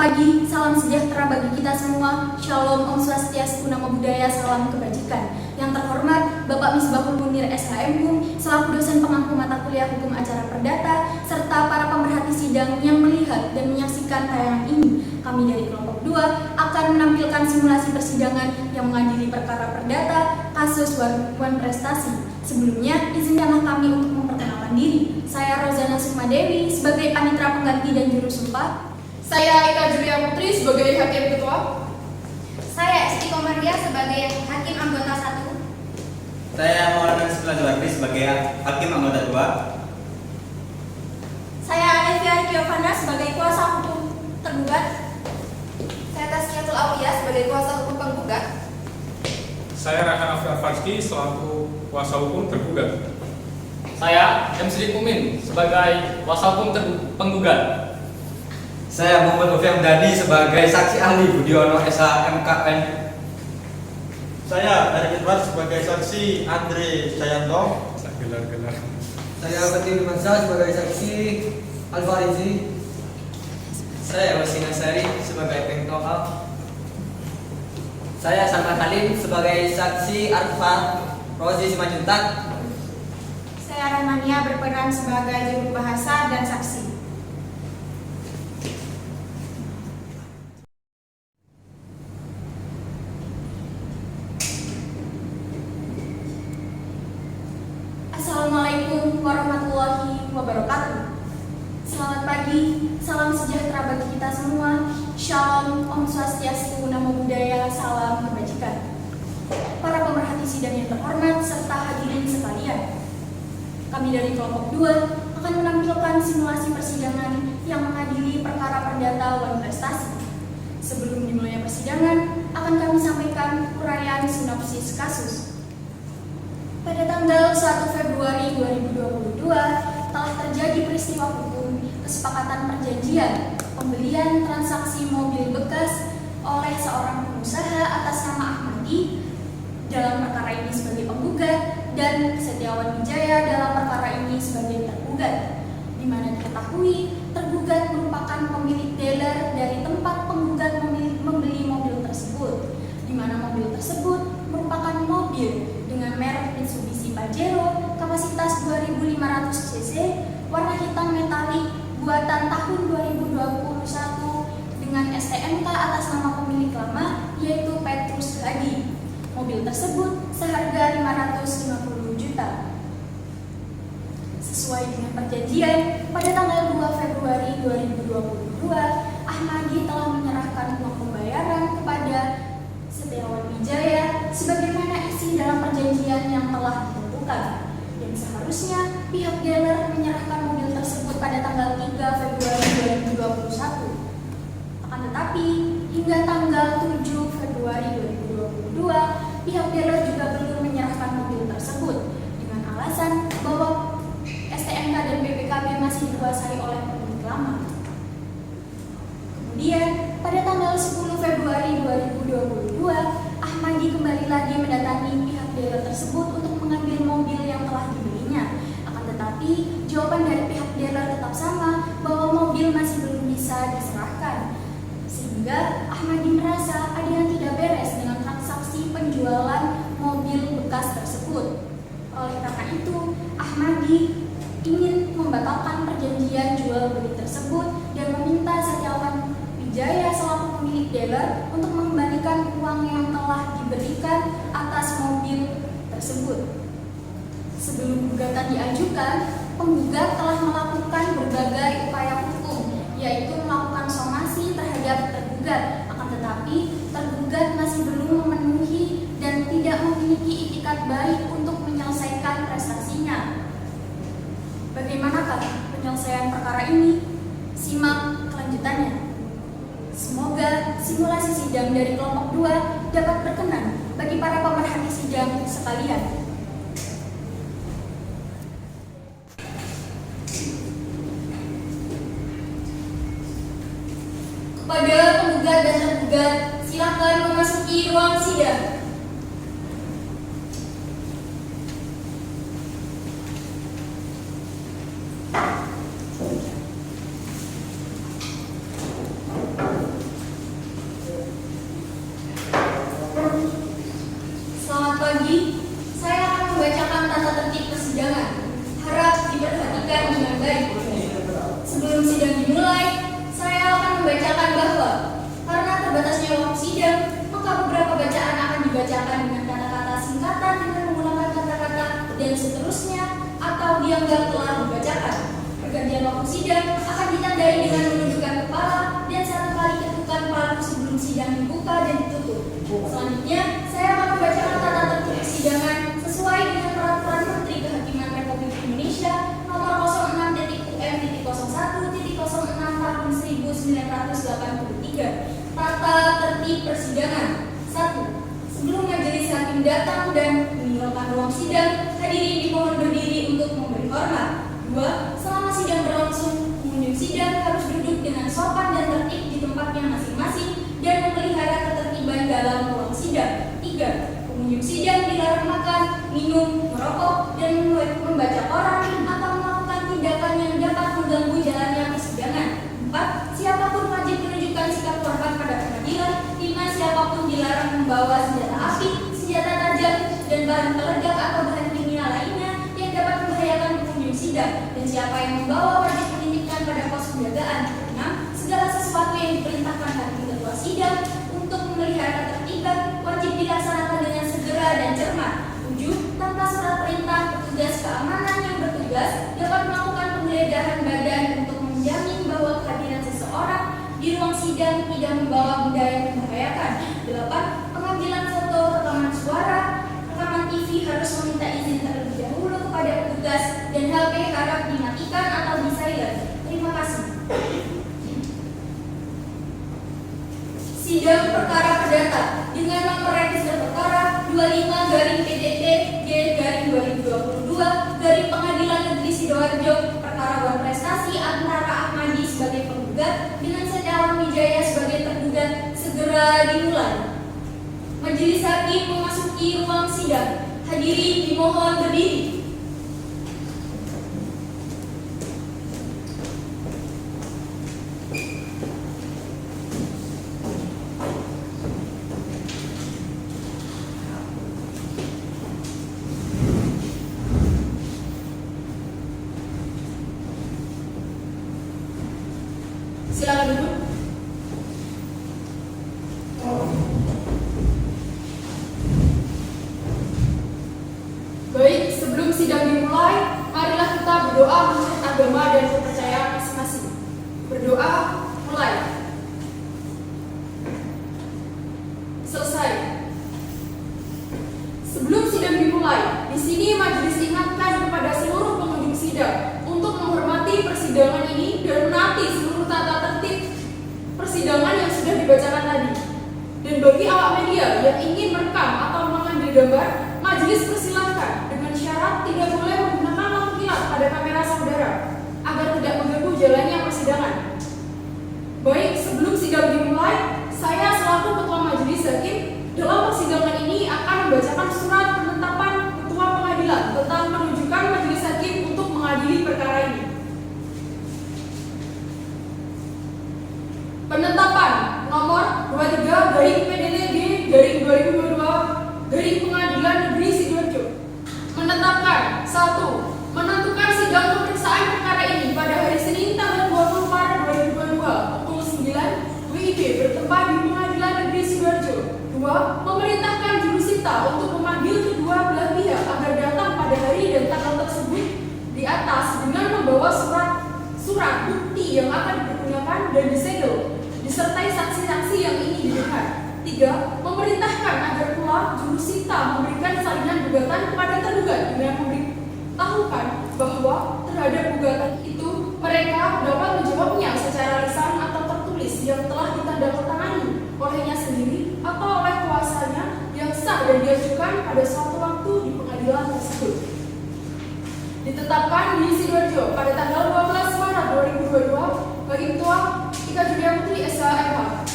pagi, salam sejahtera bagi kita semua. Shalom, Om Swastiastu, Namo Buddhaya, salam kebajikan. Yang terhormat Bapak Misbahul Munir SHM selaku dosen pengampu mata kuliah Hukum Acara Perdata, serta para pemerhati sidang yang melihat dan menyaksikan tayangan ini. Kami dari kelompok 2 akan menampilkan simulasi persidangan yang mengadili perkara perdata kasus Wan Prestasi. Sebelumnya, izinkanlah kami untuk memperkenalkan diri. Saya Rozana Sukmadewi sebagai panitera pengganti dan juru sumpah. Saya Eka Julia Putri sebagai hakim ketua. Saya Esti Komaria sebagai hakim anggota 1. Saya Maulana Rizky Juwardi sebagai hakim anggota 2. Saya Alivia Giovanna sebagai kuasa hukum tergugat. Saya Tasniatul Aulia sebagai kuasa hukum penggugat. Saya Rakan Afarski selaku kuasa hukum tergugat. Saya M. Sidik Umin sebagai kuasa hukum penggugat. Saya Muhammad Novi Hamdani sebagai saksi ahli Budiono SH MKN. Saya Erik Edward sebagai saksi Andre Jayanto. Gelar-gelar. Saya Fatim Mansa sebagai saksi Al-Farizi. Saya Wasina Sari sebagai pengtokal. Saya Salman Halim sebagai saksi Arfa Rozi Simanjuntak. Saya Rahmania berperan sebagai juru bahasa dan saksi. Assalamualaikum warahmatullahi wabarakatuh. Selamat pagi, salam sejahtera bagi kita semua. Shalom, Om Swastiastu, Namo Buddhaya, salam kebajikan. Para pemerhati sidang yang terhormat serta hadirin sekalian, kami dari kelompok 2 akan menampilkan simulasi persidangan yang mengadili perkara perdata Wan Prestasi. Sebelum dimulainya persidangan, akan kami sampaikan uraian sinopsis kasus. Pada tanggal 1 Februari 2022 telah terjadi peristiwa hukum kesepakatan perjanjian pembelian transaksi mobil bekas oleh seorang pengusaha atas nama Ahmadi dalam perkara ini sebagai penggugat dan Setiawan Wijaya dalam perkara ini sebagai tergugat, di mana diketahui tergugat merupakan pemilik dealer dari tempat penggugat membeli mobil tersebut, di mana mobil tersebut merupakan mobil dengan merek Mitsubishi Pajero kapasitas 2500 cc warna hitam metalik buatan tahun 2021 dengan STNK atas nama pemilik lama yaitu Petrus Hadi. Mobil tersebut seharga 550 juta. Sesuai dengan perjanjian, pada tanggal 2 Februari 2022, Ahmadi telah menyerahkan uang pembayaran kepada Setiawan Wijaya sebagaimana isi dalam perjanjian yang telah ditentukan, dan seharusnya pihak dealer menyerahkan mobil tersebut pada tanggal 3 Februari 2021. Akan tetapi, hingga tanggal 7 Februari 2022, pihak dealer juga belum menyerahkan mobil tersebut dengan alasan bahwa STNK dan BPKB masih dikuasai oleh pemilik lama. Kemudian, pada tanggal 10 Februari 2022, Ahmadi kembali lagi mendatangi pihak dealer tersebut untuk mengambil mobil yang telah dibelinya. Akan tetapi, jawaban dari pihak dealer tetap sama bahwa mobil masih belum bisa diserahkan. Sehingga Ahmadi merasa ada yang tidak beres dengan transaksi penjualan mobil bekas tersebut. Oleh karena itu, Ahmadi ingin membatalkan perjanjian jual beli tersebut dan meminta Setiawan Wijaya selaku pemilik dealer untuk mengembalikan uang yang telah diberikan atas mobil tersebut. Sebelum gugatan diajukan, penggugat telah melakukan berbagai upaya hukum, yaitu melakukan somasi terhadap tergugat. Akan tetapi, tergugat masih belum memenuhi dan tidak memiliki itikat baik untuk menyelesaikan prestasinya. Bagaimanakah penyelesaian perkara ini? Simak kelanjutannya. Semoga simulasi sidang dari kelompok 2 dapat berkenan bagi para pemerhati sidang sekalian. Kepada penggugat dan tergugat, silakan memasuki ruang sidang. waktu sidang, maka beberapa bacaan akan dibacakan dengan kata-kata singkatan dengan menggunakan kata-kata dan seterusnya atau dianggap telah dibacakan. Pergantian waktu sidang akan ditandai dengan menundukkan kepala dan satu kali ketukan palu sebelum sidang dibuka dan ditutup. Selanjutnya, saya akan membacakan tata tertib persidangan sesuai dengan Peraturan Menteri Kehakiman Republik Indonesia Nomor 06.UM.01.06 Tahun 1983. Tata tertib persidangan. 1. Sebelum majelis hakim datang dan meninggalkan ruang sidang, hadirin dimohon berdiri untuk memberi hormat. 2. Selama sidang berlangsung, pengunjung sidang harus duduk dengan sopan dan tertib di tempatnya masing-masing dan memelihara ketertiban dalam ruang sidang. 3. Pengunjung sidang dilarang makan, minum, merokok, dan membaca koran atau melakukan tindakan yang dapat mengganggu jalannya persidangan. 4. Siapapun wajib menunjukkan sikap hormat pada pengadilan. 5. Siapapun dilarang membawa senjata api, senjata tajam, dan bahan peledak atau bahan kimia lainnya yang dapat membahayakan pengunjung sidang. Dan siapa yang membawa wajib menitipkan pada pos penjagaan. 6. Segala sesuatu yang diperintahkan hakim ketua sidang untuk memelihara ketertiban wajib dilaksanakan dengan segera dan cermat. 7. Tanpa surat perintah, petugas keamanan yang bertugas dapat melakukan penggeledahan badan untuk menjamin bahwa kehadiran seseorang di ruang sidang tidak membawa benda yang membahayakan. 8. Pengambilan foto, rekaman suara, rekaman TV harus meminta izin terlebih dahulu kepada petugas dan HP harap dimatikan atau di silent. Terima kasih. Sidang perkara perdata dengan nomor register perkara 25-PDT-G-2022 Pengadilan Negeri Sidoarjo, perkara Wan Prestasi antara Ahmadi sebagai penggugat dengan Setiawan Wijaya sebagai tergugat segera dimulai. Majelis hakim memasuki ruang sidang. Hadirin dimohon berdiri. Silakan duduk. Baik, sebelum sidang dimulai, marilah kita berdoa menurut agama dan kepercayaan masing-masing. Berdoa, mulai. Selesai. Sebelum sidang dimulai, di sini majelis ingatkan kepada seluruh pengunjung sidang untuk menghormati persidangan ini dan menaati seluruh tata tertib persidangan yang sudah dibacakan tadi. Dan bagi awak media yang ingin merekam atau mengambil gambar, majelis persilahkan dengan syarat tidak boleh menggunakan lampu kilat pada kamera saudara agar tidak mengganggu jalannya persidangan. Baik, sebelum sidang dimulai, saya selaku ketua majelis hakim dalam persidangan ini akan membacakan surat penetapan ketua pengadilan tentang menunjukkan majelis hakim untuk mengadili perkara ini. Penetapan nomor 23/PDTG/2022 Pengadilan Negeri Sidoarjo menetapkan 1. Menentukan sidang pemeriksaan perkara ini pada hari Senin tanggal 20 Maret 2022 pukul 9 WIB bertempat di Pengadilan Negeri Sidoarjo. 2. Memerintahkan jurusita untuk memanggil kedua belah pihak agar datang pada hari dan tanggal tersebut di atas dengan membawa surat bukti yang akan digunakan dan disegel disertai saksi-saksi yang ingin didengar. 3. Memerintahkan agar pula jurusita memberikan salinan gugatan kepada tergugat dengan memberitahukan bahwa terhadap gugatan itu mereka dapat menjawabnya secara lisan atau tertulis yang telah ditandatangani olehnya sendiri atau oleh kuasanya yang sah dan diajukan pada suatu waktu di pengadilan tersebut. Ditetapkan di Sidoarjo pada tanggal 12 Maret 2022 bagi Ketua Ika Julia Putri SHMH.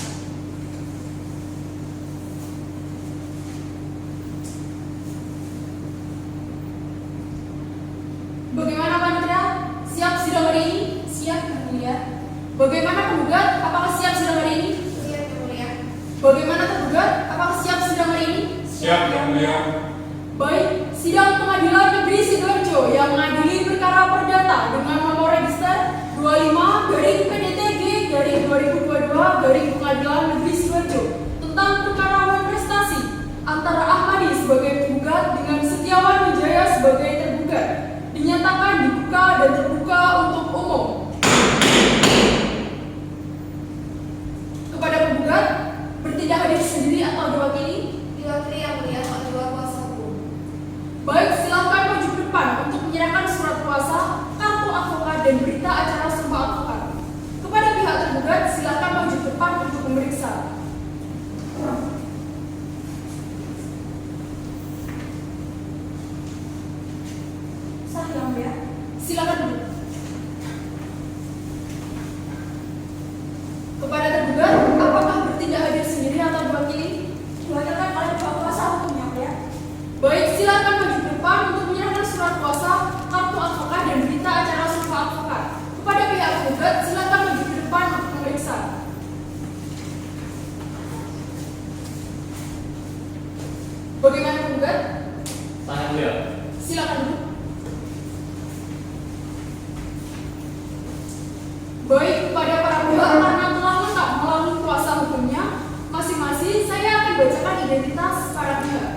Bagaimana panitia? Siap sidang hari ini? Siap, Yang Mulia. Bagaimana penggugat? Apakah siap sidang hari ini? Siap, Yang Mulia. Bagaimana tergugat? Apakah siap sidang hari ini? Siap, Yang Mulia. Baik, sidang Pengadilan Negeri Sidoarjo yang mengadili perkara perdata dengan nomor register 25/PDTG/2022 Pengadilan Negeri Sidoarjo antara Ahmadi sebagai penggugat dengan Setiawan Wijaya sebagai tergugat dinyatakan dibuka dan terbuka untuk umum. Kepada penggugat bertindak hadir sendiri atau diwakili? Diwakili yang mulia oleh dua kuasa hukum. Baik, silakan maju ke depan untuk menyerahkan surat kuasa, kartu advokat, dan berita acara sumpah advokat. Kepada pihak tergugat, silakan maju ke depan untuk memeriksa. Sah yang mulia, silakan duduk. Kepada tergugat, apakah bertindak hadir sendiri atau diwakili? Diwakilkan oleh pihak kuasa hukum yang mulia. Baik, silakan maju ke depan untuk menyerahkan surat kuasa, kartu advokat, dan berita acara sumpah advokat. Kepada pihak tergugat, silakan maju ke depan untuk memeriksa. Bagaimana penggugat? Sah yang mulia. Silakan duduk. Baik, kepada para pihak karena telah lengkap melalui kuasa hukumnya masing-masing, saya akan bacakan identitas para pihak.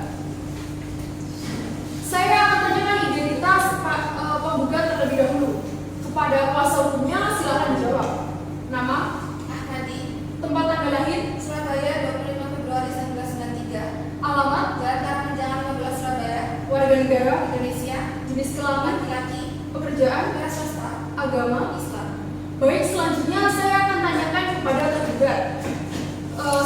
Saya akan tanyakan identitas penggugat terlebih dahulu. Kepada kuasa hukumnya, silakan dijawab. Nama, Ahmadi, tempat tanggal lahir, Surabaya 25 Februari 1993. alamat, Jalan Karangjangan 15 Surabaya, warga negara, Indonesia, jenis kelamin, laki-laki, pekerjaan, wira swasta, agama, Islam. Baik, selanjutnya saya akan tanyakan kepada tergugat.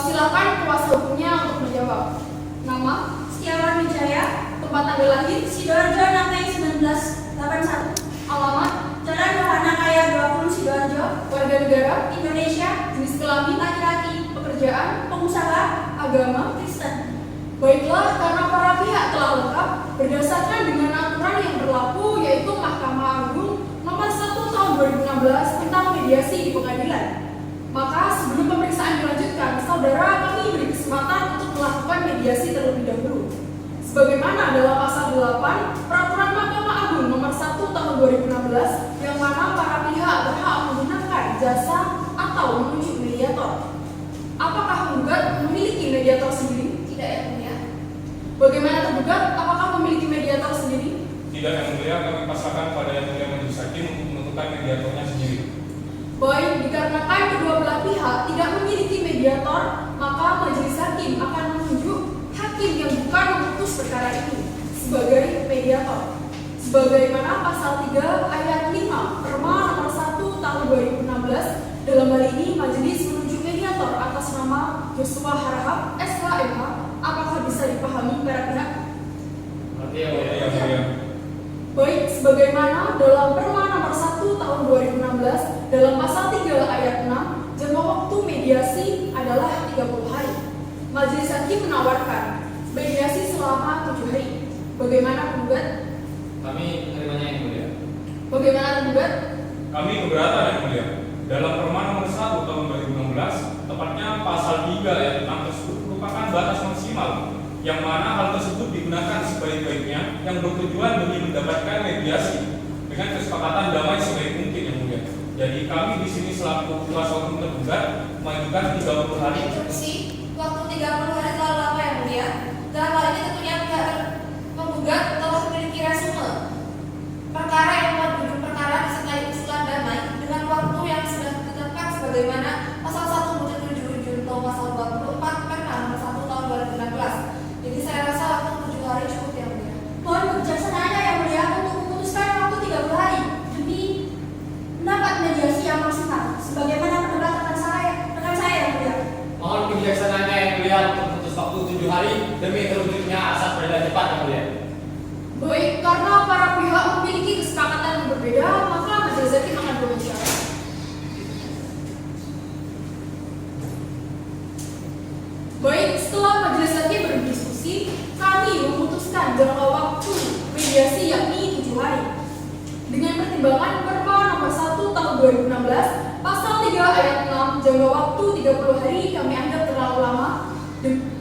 Silakan kuasa hukumnya untuk menjawab. Nama, Setiawan Wijaya, tempat tanggal lahir, Sidoarjo 6 Mei 1981. alamat, Jalan Wahana Kaya 20 Sidoarjo, warga negara, Indonesia, jenis kelamin, laki-laki, pekerjaan, pengusaha, agama. Kristen. Baiklah, karena para pihak telah lengkap berdasarkan dengan aturan yang berlaku, yaitu Mahkamah Agung Nomor 1 Tahun 2016 tentang mediasi di pengadilan. Maka sebelum pemeriksaan dilanjutkan, saudara kami beri kesempatan untuk melakukan mediasi terlebih dahulu. Sebagaimana dalam pasal 8 Peraturan Mahkamah Agung Nomor 1 Tahun 2016 yang mana para pihak berhak menggunakan jasa atau menunjuk mediator. Apakah penggugat memiliki mediator sendiri? Tidak yang mulia. Bagaimana tergugat? Apakah memiliki mediator sendiri? Tidak yang mulia, kami pasrahkan pada yang mulia majelis hakim untuk menentukan mediatornya sendiri. Baik, dikarenakan kedua belah pihak tidak memiliki mediator, maka majelis hakim akan menunjuk hakim yang bukan memutus perkara ini sebagai mediator. Sebagaimana pasal 3 ayat 5 Perma Nomor 1 Tahun 2016, dalam hal ini majelis menunjuk mediator atas nama Joshua Harahap, SHMH. Apakah bisa dipahami para pihak? Berarti yang mulia. Yang mulia. Baik, sebagaimana dalam Perma Nomor 1 Tahun 2016 dalam pasal 3 ayat 6, jangka waktu mediasi adalah 30 hari. Majelis hakim menawarkan mediasi selama 7 hari. Bagaimana penggugat? Kami menerimanya yang mulia. Bagaimana penggugat? Kami keberatan yang mulia. Dalam Perma Nomor 1 Tahun 2016, tepatnya pasal 3 ayat 6 tersebut merupakan batas maksimal yang mana hal tersebut digunakan sebaik-baiknya yang bertujuan demi mendapatkan mediasi dengan kesepakatan damai sebaik mungkin yang mulia. Jadi kami di sini selaku kuasa hukum tergugat mengajukan 30 hari. Instruksi, waktu 30 hari terlalu lama yang mulia. Dalam hal ini tentunya pihak penggugat telah memiliki resume perkara yang membuat duduk perkara disertai usulan damai dengan waktu yang sudah ditetapkan sebagaimana pasal 1 butir 7 junto pasal 24 Perma Nomor 1 Tahun 2016. Jadi saya rasa waktu 7 hari cukup yang mulia. Mohon kebijaksanaannya yang mulia untuk memutuskan waktu 30 hari demi mendapat mediasi yang maksimal. Sebagaimana pendapat rekan saya yang mulia. Mohon kebijaksanaannya yang mulia untuk memutus waktu 7 hari demi terwujudnya asas peradilan cepat yang mulia. Baik, karena para pihak memiliki kesepakatan yang berbeda, maka majelis hakim akan berbicara. Baik, setelah majelis hakim berdiskusi, kami memutuskan jangka waktu mediasi yakni 7 hari. Dengan pertimbangan Perma Nomor 1 Tahun 2016, Pasal 3 ayat 6, jangka waktu 30 hari kami anggap terlalu lama,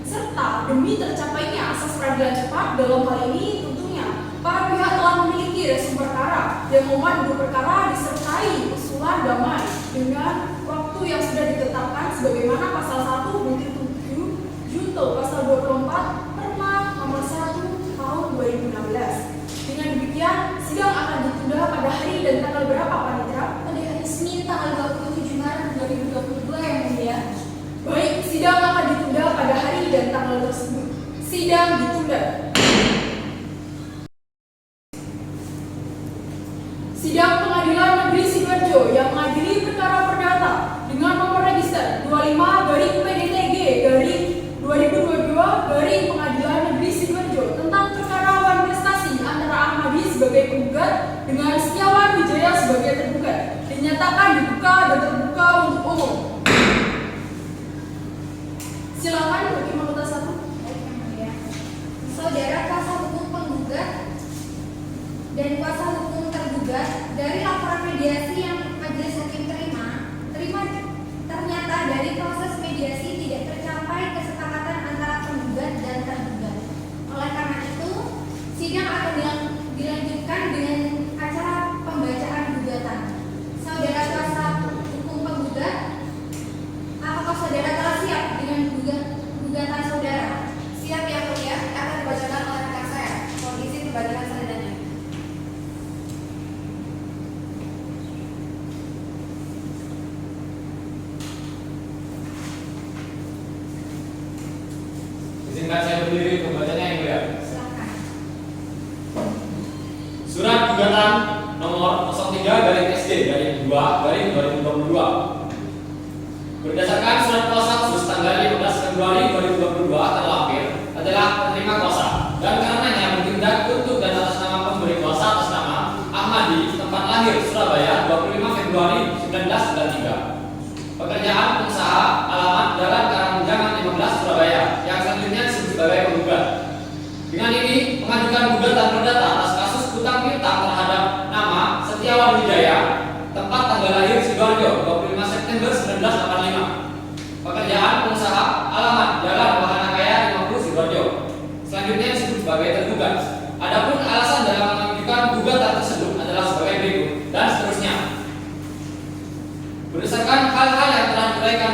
serta demi tercapainya asas peradilan cepat. Dalam hal ini tentunya para pihak telah memiliki resume perkara yang memuat duduk perkara disertai usulan damai dengan waktu yang sudah ditetapkan sebagaimana pasal 1 butir 7 junto pasal 24 Perma dinyatakan dibuka dan terbuka untuk umum. Silakan bagi anggota 1. Baik, Yang Mulia. Saudara kuasa hukum penggugat dan kuasa hukum tergugat, dari laporan mediasi yang majelis hakim terima ternyata dari proses mediasi tidak tercapai kesepakatan antara penggugat dan tergugat. Oleh karena itu, sidang akan dilanjutkan dengan acara pembacaan gugatan. Saudara kuasa hukum penggugat, apakah saudara telah siap dengan gugatan saudara? Siap Yang Mulia, akan dibacakan oleh rekan saya. Mohon izin membacakan salinannya. Izinkan saya berdiri untuk membacanya Yang Mulia. Silakan. Surat gugatan nomor 03/SD/2/2022. Berdasarkan surat kuasa khusus tanggal 15 Februari 2022 terlampir adalah penerima kuasa dan karenanya bertindak untuk dan atas nama pemberi kuasa atas nama Ahmadi, tempat lahir Surabaya 25 Februari 1993. Pekerjaan pengusaha, alamat Jalan Karangjangan 15 Surabaya yang selanjutnya disebut sebagai penggugat. Dengan ini mengajukan gugatan perdata atas kasus hutang piutang terhadap nama Setiawan Wijaya, tempat tanggal lahir Sidoarjo 25 September 1985. Pekerjaan pengusaha, alamat Jalan Wahana Kaya 50 Sidoarjo. Selanjutnya disebut sebagai tergugat. Adapun alasan dalam mengajukan gugatan tersebut adalah sebagai berikut dan seterusnya. Berdasarkan hal-hal yang telah diuraikan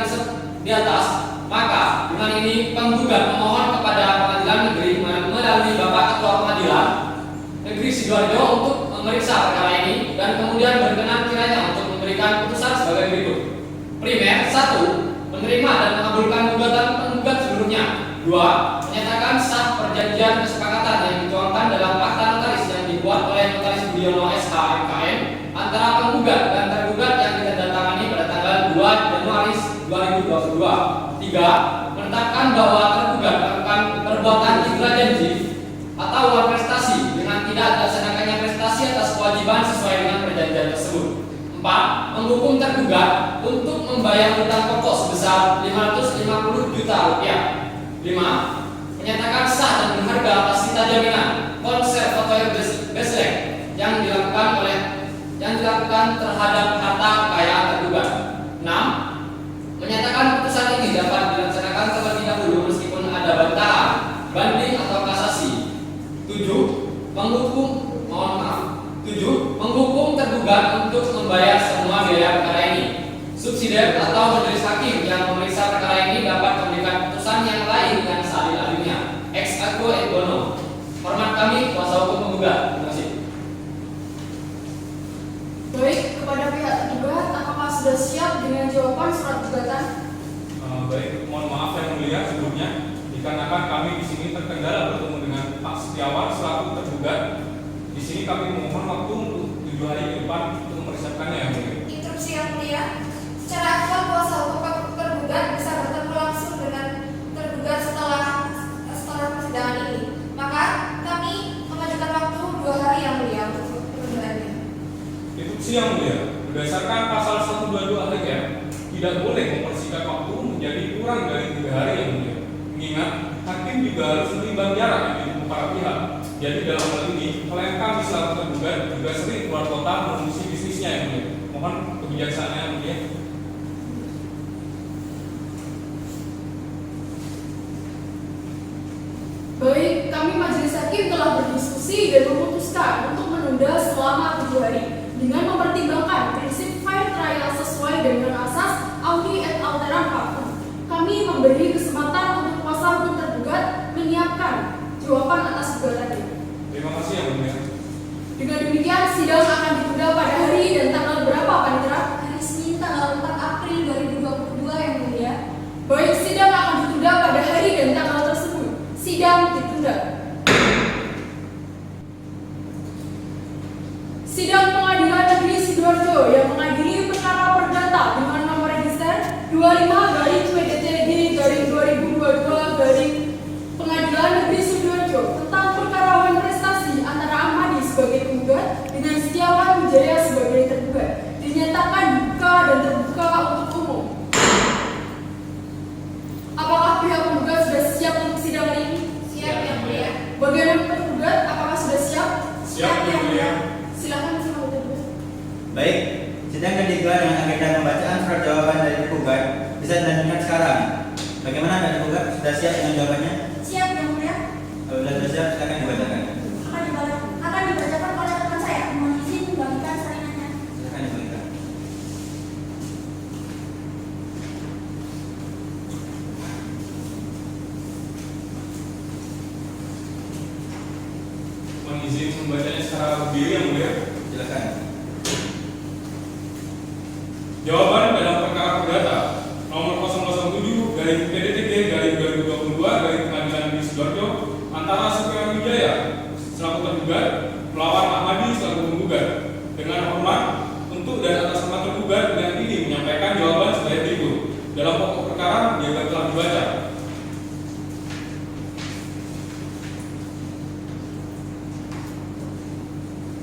di atas, maka dengan ini penggugat memohon kepada Pengadilan Negeri melalui Bapak Ketua Pengadilan Negeri Sidoarjo untuk memeriksa perkara ini dan kemudian berkenan kiranya untuk memberikan putusan sebagai berikut. Primer, 1. Menerima dan mengabulkan gugatan penggugat seluruhnya. 2. Menyatakan sah perjanjian kesepakatan yang dituangkan dalam akta notaris yang dibuat oleh Notaris Budiono SH MKM antara penggugat dan tergugat yang ditandatangani pada tanggal 2 Januari 2022. 3. Menetapkan bahwa tergugat melakukan perbuatan ikhlas janji atau luar prestasi dengan tidak dilaksanakannya prestasi atas kewajiban sesuai dengan perjanjian tersebut. 4. Menghukum tergugat untuk membayar hutang pokok sebesar 550 juta rupiah. 5. Menyatakan sah dan berharga atas sita jaminan konservator Beslek yang dilakukan terhadap harta kekayaan tergugat. 6. Menyatakan putusan ini dapat dilaksanakan terlebih dahulu meskipun ada bantahan, banding atau kasasi. 7. Menghukum tergugat untuk membayar semua biaya perkara ini. Subsidiar atau majelis hakim yang memeriksa perkara ini dapat memberikan putusan yang lain yang seadil-adilnya. Ex aequo et bono. Hormat kami kuasa hukum penggugat. Terima kasih. Baik, kepada pihak tergugat, apakah sudah siap dengan jawaban surat gugatan? Baik, mohon maaf Yang Mulia sebelumnya, dikarenakan kami di sini terkendala bertemu dengan Pak Setiawan selaku tergugat. Di sini kami memohon waktu untuk 7 hari ke depan untuk mempersiapkannya Yang Mulia. Instruksi Yang Mulia, secara aktual kuasa hukum tergugat bisa bertemu langsung dengan tergugat setelah persidangan ini. Maka kami mengajukan waktu 2 hari Yang Mulia untuk penundaan. Instruksi Yang Mulia, berdasarkan pasal 122 HKM, tidak boleh mempersingkat waktu menjadi kurang dari 3 hari Yang Mulia. Mengingat hakim juga harus menimbang jarak yang ditempuh para pihak. Jadi dalam hal ini, klien kami selaku tergugat juga sering keluar kota mengurus bisnisnya Yang Mulia. Mohon kebijaksanaan Yang Mulia. Baik, kami majelis hakim telah berdiskusi dan memutuskan untuk menunda selama 7 hari dengan mempertimbangkan prinsip fair trial sesuai dengan asas Audi et alteram partem. Kami memberi kesempatan untuk kuasa hukum tergugat menyiapkan jawaban atas gugatannya. Terima kasih Yang Mulia. Dengan demikian, sidang akan ditunda pada hari dan tanggal berapa, Panitera? Hari Senin tanggal 4 April 2022 Yang Mulia. Baik, sidang akan ditunda pada hari dan tanggal tersebut. Sidang ditunda. Sidang ketiga dengan agenda pembacaan surat jawaban dari tergugat bisa dilanjutkan sekarang. Bagaimana dari tergugat? Sudah siap dengan jawabannya? Siap yang mulia. Kalau sudah siap, silakan dibacakan. Akan dibacakan oleh rekan saya. Mohon izin membagikan saringannya. Silakan dibacakan. Mohon izin membacanya secara berdiri yang mulia. Silakan. Jawaban dalam perkara perdata nomor 007 garing PDTG garing 2022 garing Pengadilan Negeri Sidoarjo antara Setiawan Wijaya selaku tergugat melawan Ahmadi selaku penggugat. Dengan hormat untuk dan atas nama tergugat dengan ini menyampaikan jawaban sebagai berikut. Dalam pokok perkara dia telah dibaca.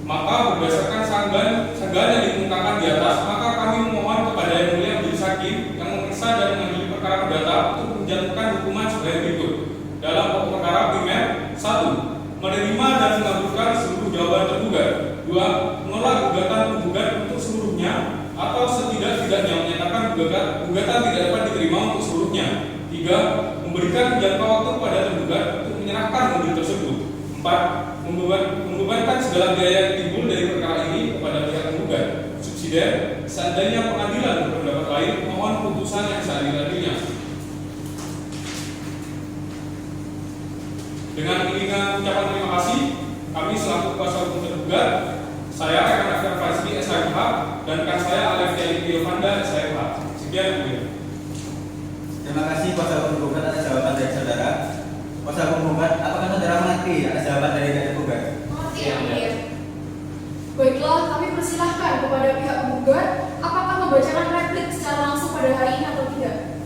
Maka berdasarkan sanggahan yang dikemukakan di atas, maka kami memohon kepada Yang Mulia Majelis Hakim yang memeriksa dan mengadili perkara perdata untuk menjatuhkan hukuman sebagai berikut. Dalam pokok perkara primer, 1. Menerima dan mengabulkan seluruh jawaban tergugat. 2. Menolak gugatan penggugat untuk seluruhnya atau setidak-tidaknya menyatakan gugatan tidak dapat diterima untuk seluruhnya. 3. Memberikan jangka waktu pada tergugat untuk menyerahkan mobil tersebut. 4. Membebankan segala biaya yang timbul dari perkara ini kepada pihak penggugat. Subsidiar, seandainya pengadilan berpendapat lain, mohon putusan yang seadil-adilnya. Dengan iringan ucapan terima kasih, kami selaku kuasa hukum tergugat, saya rekan Afir Fazli SHMH dan rekan saya Alef Yali Yovanda SHMH. Sekian, Bu. Terima kasih kuasa hukum tergugat atas jawaban dari saudara. Kuasa hukum tergugat, apakah saudara mengerti atas jawaban dari tergugat? Mengerti yang mulia. Baiklah, kami persilahkan kepada pihak penggugat apakah membacakan replik secara langsung pada hari ini atau tidak.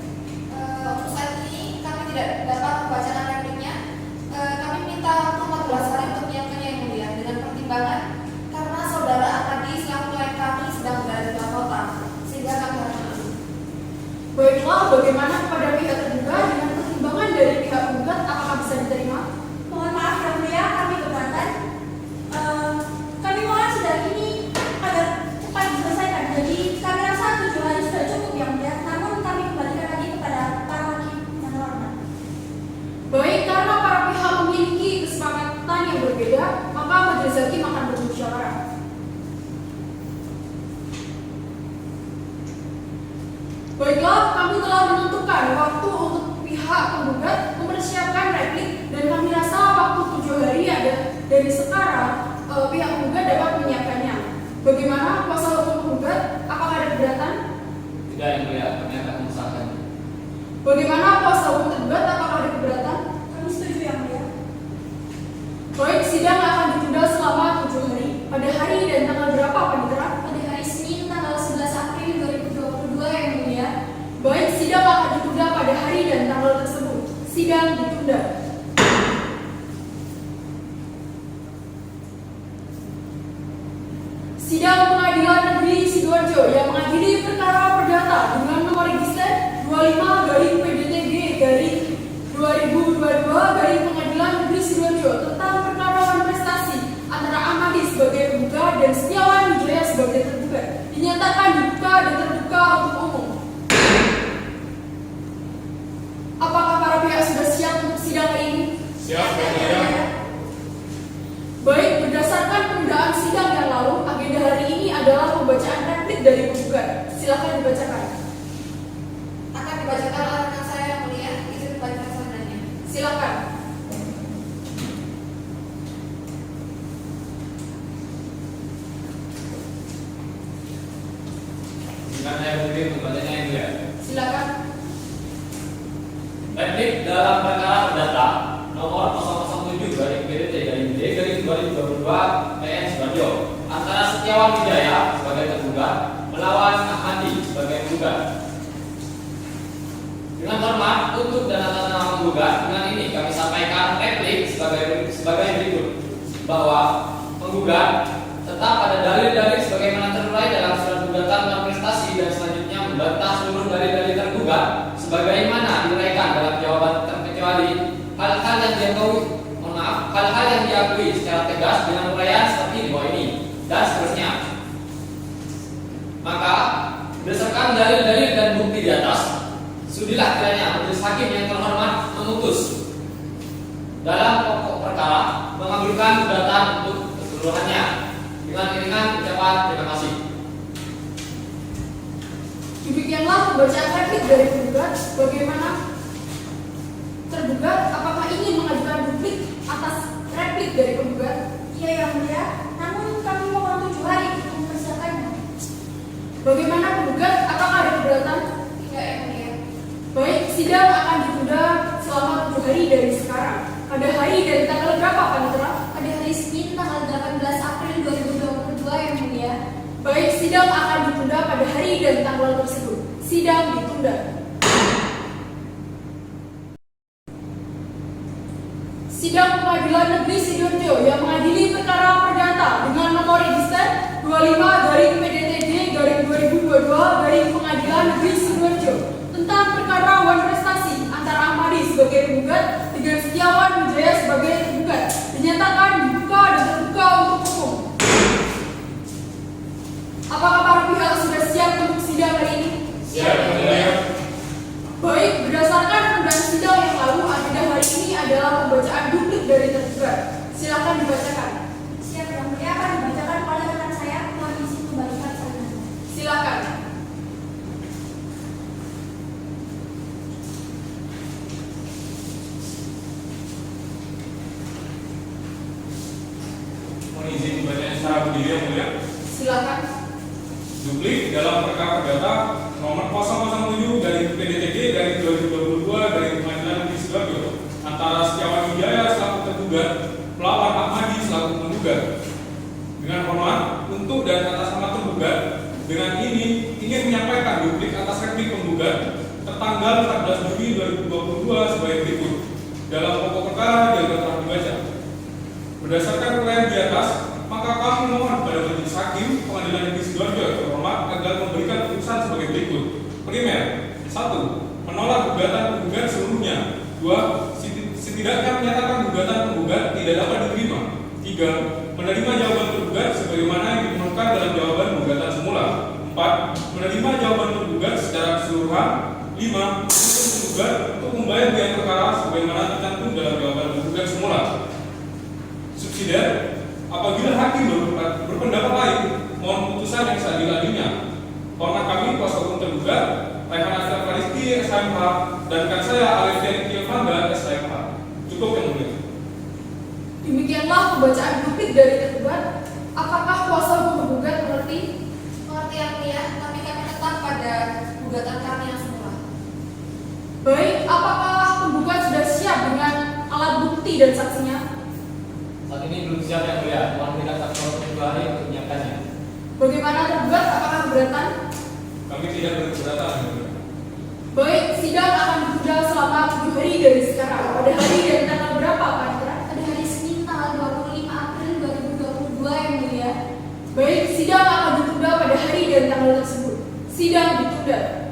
Untuk saat ini kami tidak dapat membacakan repliknya. Kami minta waktu 14 hari untuk menyiapkannya yang mulia dengan pertimbangan karena saudara Ahmadi selaku klien kami sedang berada di luar kota sehingga kami harus menunggu. Baiklah, bagaimana kepada pihak tergugat dengan pertimbangan dari pihak penggugat apakah bisa diterima? Mohon maaf yang mulia, kami keberatan. Kami mohon sidang ini agar cepat diselesaikan. Jadi kami rasa 7 hari sudah cukup yang mulia. Namun kami kembalikan lagi kepada para hakim yang hormat. Baik, karena para pihak memiliki kesepakatan yang berbeda, maka majelis hakim akan bermusyawarah. Baiklah, kami telah menentukan waktu untuk pihak penggugat mempersiapkan replik dan kami rasa waktu 7 hari ada dari sekarang pihak penggugat dapat menyiapkannya. Bagaimana kuasa hukum penggugat? Apakah ada keberatan? Tidak yang mulia, kami akan mengesahkannya. Bagaimana kuasa hukum tergugat? Apakah ada keberatan? Kami setuju yang mulia. Baik, sidang akan ditunda selama 7 hari. Pada hari dan tanggal berapa Panitera? Pada hari Senin tanggal 11 April 2022 yang mulia. Baik, sidang akan ditunda pada hari dan tanggal tersebut. Sidang ditunda. Sidang Pengadilan Negeri Sidoarjo yang mengadili perkara perdata dengan nomor register 25/PDTG/2022 Pengadilan Negeri Sidoarjo tentang perkara prestasi antara Ahmadi sebagai penggugat dan Setiawan Wijaya sebagai tergugat dinyatakan dibuka dan terbuka untuk umum. Apakah para pihak sudah siap untuk sidang hari ini? Siap, yang mulia. Baik, berdasarkan penundaan sidang yang lalu, agenda hari ini adalah pembacaan replik dari penggugat. Silakan dibacakan. Akan dibacakan oleh rekan saya yang mulia, izin membacakan saringannya. Silakan. Silakan saya berdiri membacanya yang mulia. Silakan. Replik dalam perkara perdata nomor 007/PDT/D/2022 PN Sidoarjo antara Setiawan Wijaya sebagai tergugat melawan Ahmadi sebagai penggugat. Dengan hormat untuk dan atas nama penggugat, dengan ini kami sampaikan replik sebagai berikut bahwa penggugat tetap pada dalil-dalil sebagaimana tertulis dalam surat gugatan non-prestasi dan selanjutnya membantah seluruh dalil-dalil tergugat sebagaimana diuraikan dalam jawaban terkecuali hal-hal yang diakui secara tegas dengan uraian seperti di bawah ini dan seterusnya. Maka berdasarkan dalil-dalil dan bukti di atas, sudilah kiranya majelis hakim yang terhormat memutus dalam pokok perkara mengabulkan gugatan untuk keseluruhannya. Dengan iringan ucapan terima kasih. Demikianlah pembacaan replik dari penggugat. Bagaimana tergugat apakah ingin mengajukan duplik atas replik dari penggugat? Iya yang mulia, namun kami mohon 7 hari untuk mempersiapkannya. Bagaimana penggugat apakah ada keberatan? Tidak yang mulia. Baik, sidang akan ditunda selama 7 hari dari sekarang. Pada hari dan tanggal berapa Panitera? Pada hari Senin tanggal 18 April 2022 yang mulia. Baik, sidang akan ditunda pada hari dan tanggal tersebut. Sidang ditunda. Sidang Pengadilan Negeri Sidoarjo yang mengadili perkara perdata dengan nomor register 25/PDTG/2022 Pengadilan Negeri Sidoarjo tentang perkara Wan Prestasi antara Ahmadi sebagai penggugat dengan Setiawan Wijaya sebagai tergugat dinyatakan dibuka dan terbuka untuk umum. Apakah para pihak sudah siap untuk sidang hari ini? Siap, yang mulia. Baik, berdasarkan penundaan sidang yang lalu, agenda hari ini adalah pembacaan duplik dari tergugat. Silakan dibacakan. Siap yang mulia, akan dibacakan oleh rekan saya. Mohon izin kembalikan salinan. Silakan. Mohon izin dibacanya secara berdiri yang mulia. Silakan. Duplik dalam perkara perdata nomor 007 dari PDTG dari 2022 dari Pengadilan Negeri Sidoarjo antara Setiawan Wijaya selaku tergugat melawan Ahmadi selaku penggugat. Dengan hormat untuk dan atas nama tergugat, dengan ini ingin menyampaikan duplik atas replik penggugat tertanggal 14 Juni 2022 sebagai berikut. Dalam pokok perkara yang telah dibaca. Berdasarkan uraian di atas, maka kami mohon kepada Majelis Hakim Pengadilan Negeri Sidoarjo yang terhormat agar memberikan putusan sebagai berikut. Primer, 1. Menolak gugatan penggugat seluruhnya. 2. Setidaknya menyatakan gugatan penggugat tidak dapat diterima. 3. Menerima jawaban tergugat sebagaimana yang dimohonkan dalam jawaban gugatan semula. 4. Menerima jawaban tergugat secara keseluruhan. 5. Untuk penggugat untuk membayar biaya perkara sebagaimana tercantum dalam jawaban tergugat semula. Subsidiar, apabila hakim berpendapat lain, mohon putusan yang seadil-adilnya. Hormat kami kuasa hukum tergugat, Raihan Ashraf Fariski, SHMH, dan rekan saya Alfian Kiefanda, SHMH. Cukup yang mulia. Demikianlah pembacaan duplik dari tergugat. Apakah kuasa hukum penggugat mengerti? Mengerti yang mulia, tapi kami tetap pada gugatan kami yang semula. Baik, apakah penggugat sudah siap dengan alat bukti dan saksinya? Saat ini belum siap yang mulia. Mohon berikan waktu 7 hari untuk menyiapkannya. Bagaimana tergugat? Apakah keberatan? Kami tidak berkeberatan yang mulia. Baik, sidang akan ditunda selama 7 hari dari sekarang. Pada hari dan tanggal berapa, Panitera? Pada hari Senin tanggal 25 April 2022 yang mulia. Baik, sidang akan ditunda pada hari dan tanggal tersebut. Sidang ditunda.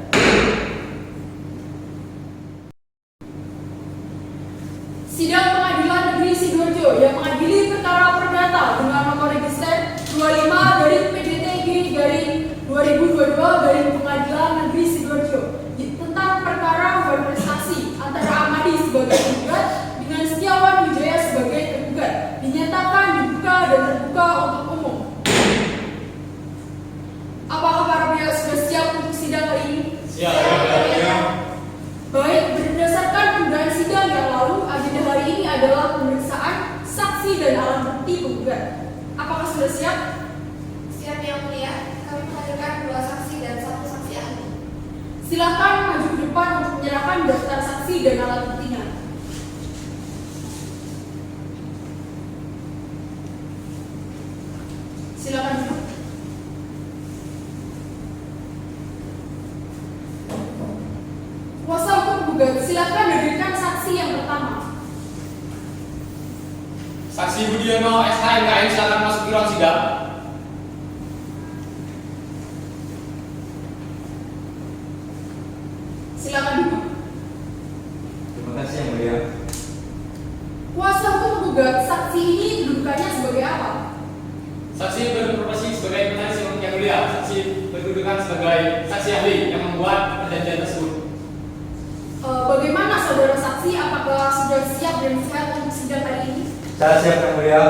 Sidang Pengadilan Negeri Sidoarjo yang mengadili perkara perdata dengan nomor register 25/PDTG/2022 Pengadilan Negeri Sidoarjo tentang perkara Wan Prestasi antara Ahmadi sebagai tergugat dengan Setiawan Wijaya sebagai tergugat dinyatakan dibuka dan terbuka untuk umum. Apakah para pihak sudah siap untuk sidang hari ini? Siap, yang mulia. Baik, berdasarkan penundaan sidang yang lalu, agenda hari ini adalah pemeriksaan saksi dan alat bukti penggugat. Apakah sudah siap? Siap yang mulia, kami menghadirkan 2 saksi dan 1 saksi ahli. Silakan maju ke depan untuk menyerahkan daftar saksi dan alat buktinya. Silakan duduk. Kuasa hukum penggugat, silakan hadirkan saksi yang pertama. Saksi Budiono SHMKM silakan masuk ke ruang sidang. Silakan duduk. Terima kasih yang mulia. Kuasa hukum penggugat, saksi ini kedudukannya sebagai apa? Saksi berprofesi sebagai penasehat yang mulia. Saksi berkedudukan dudukkan sebagai saksi ahli yang membuat perjanjian tersebut. Bagaimana saudara saksi? Apakah sudah siap dan sehat untuk sidang hari ini? Saya siap yang mulia.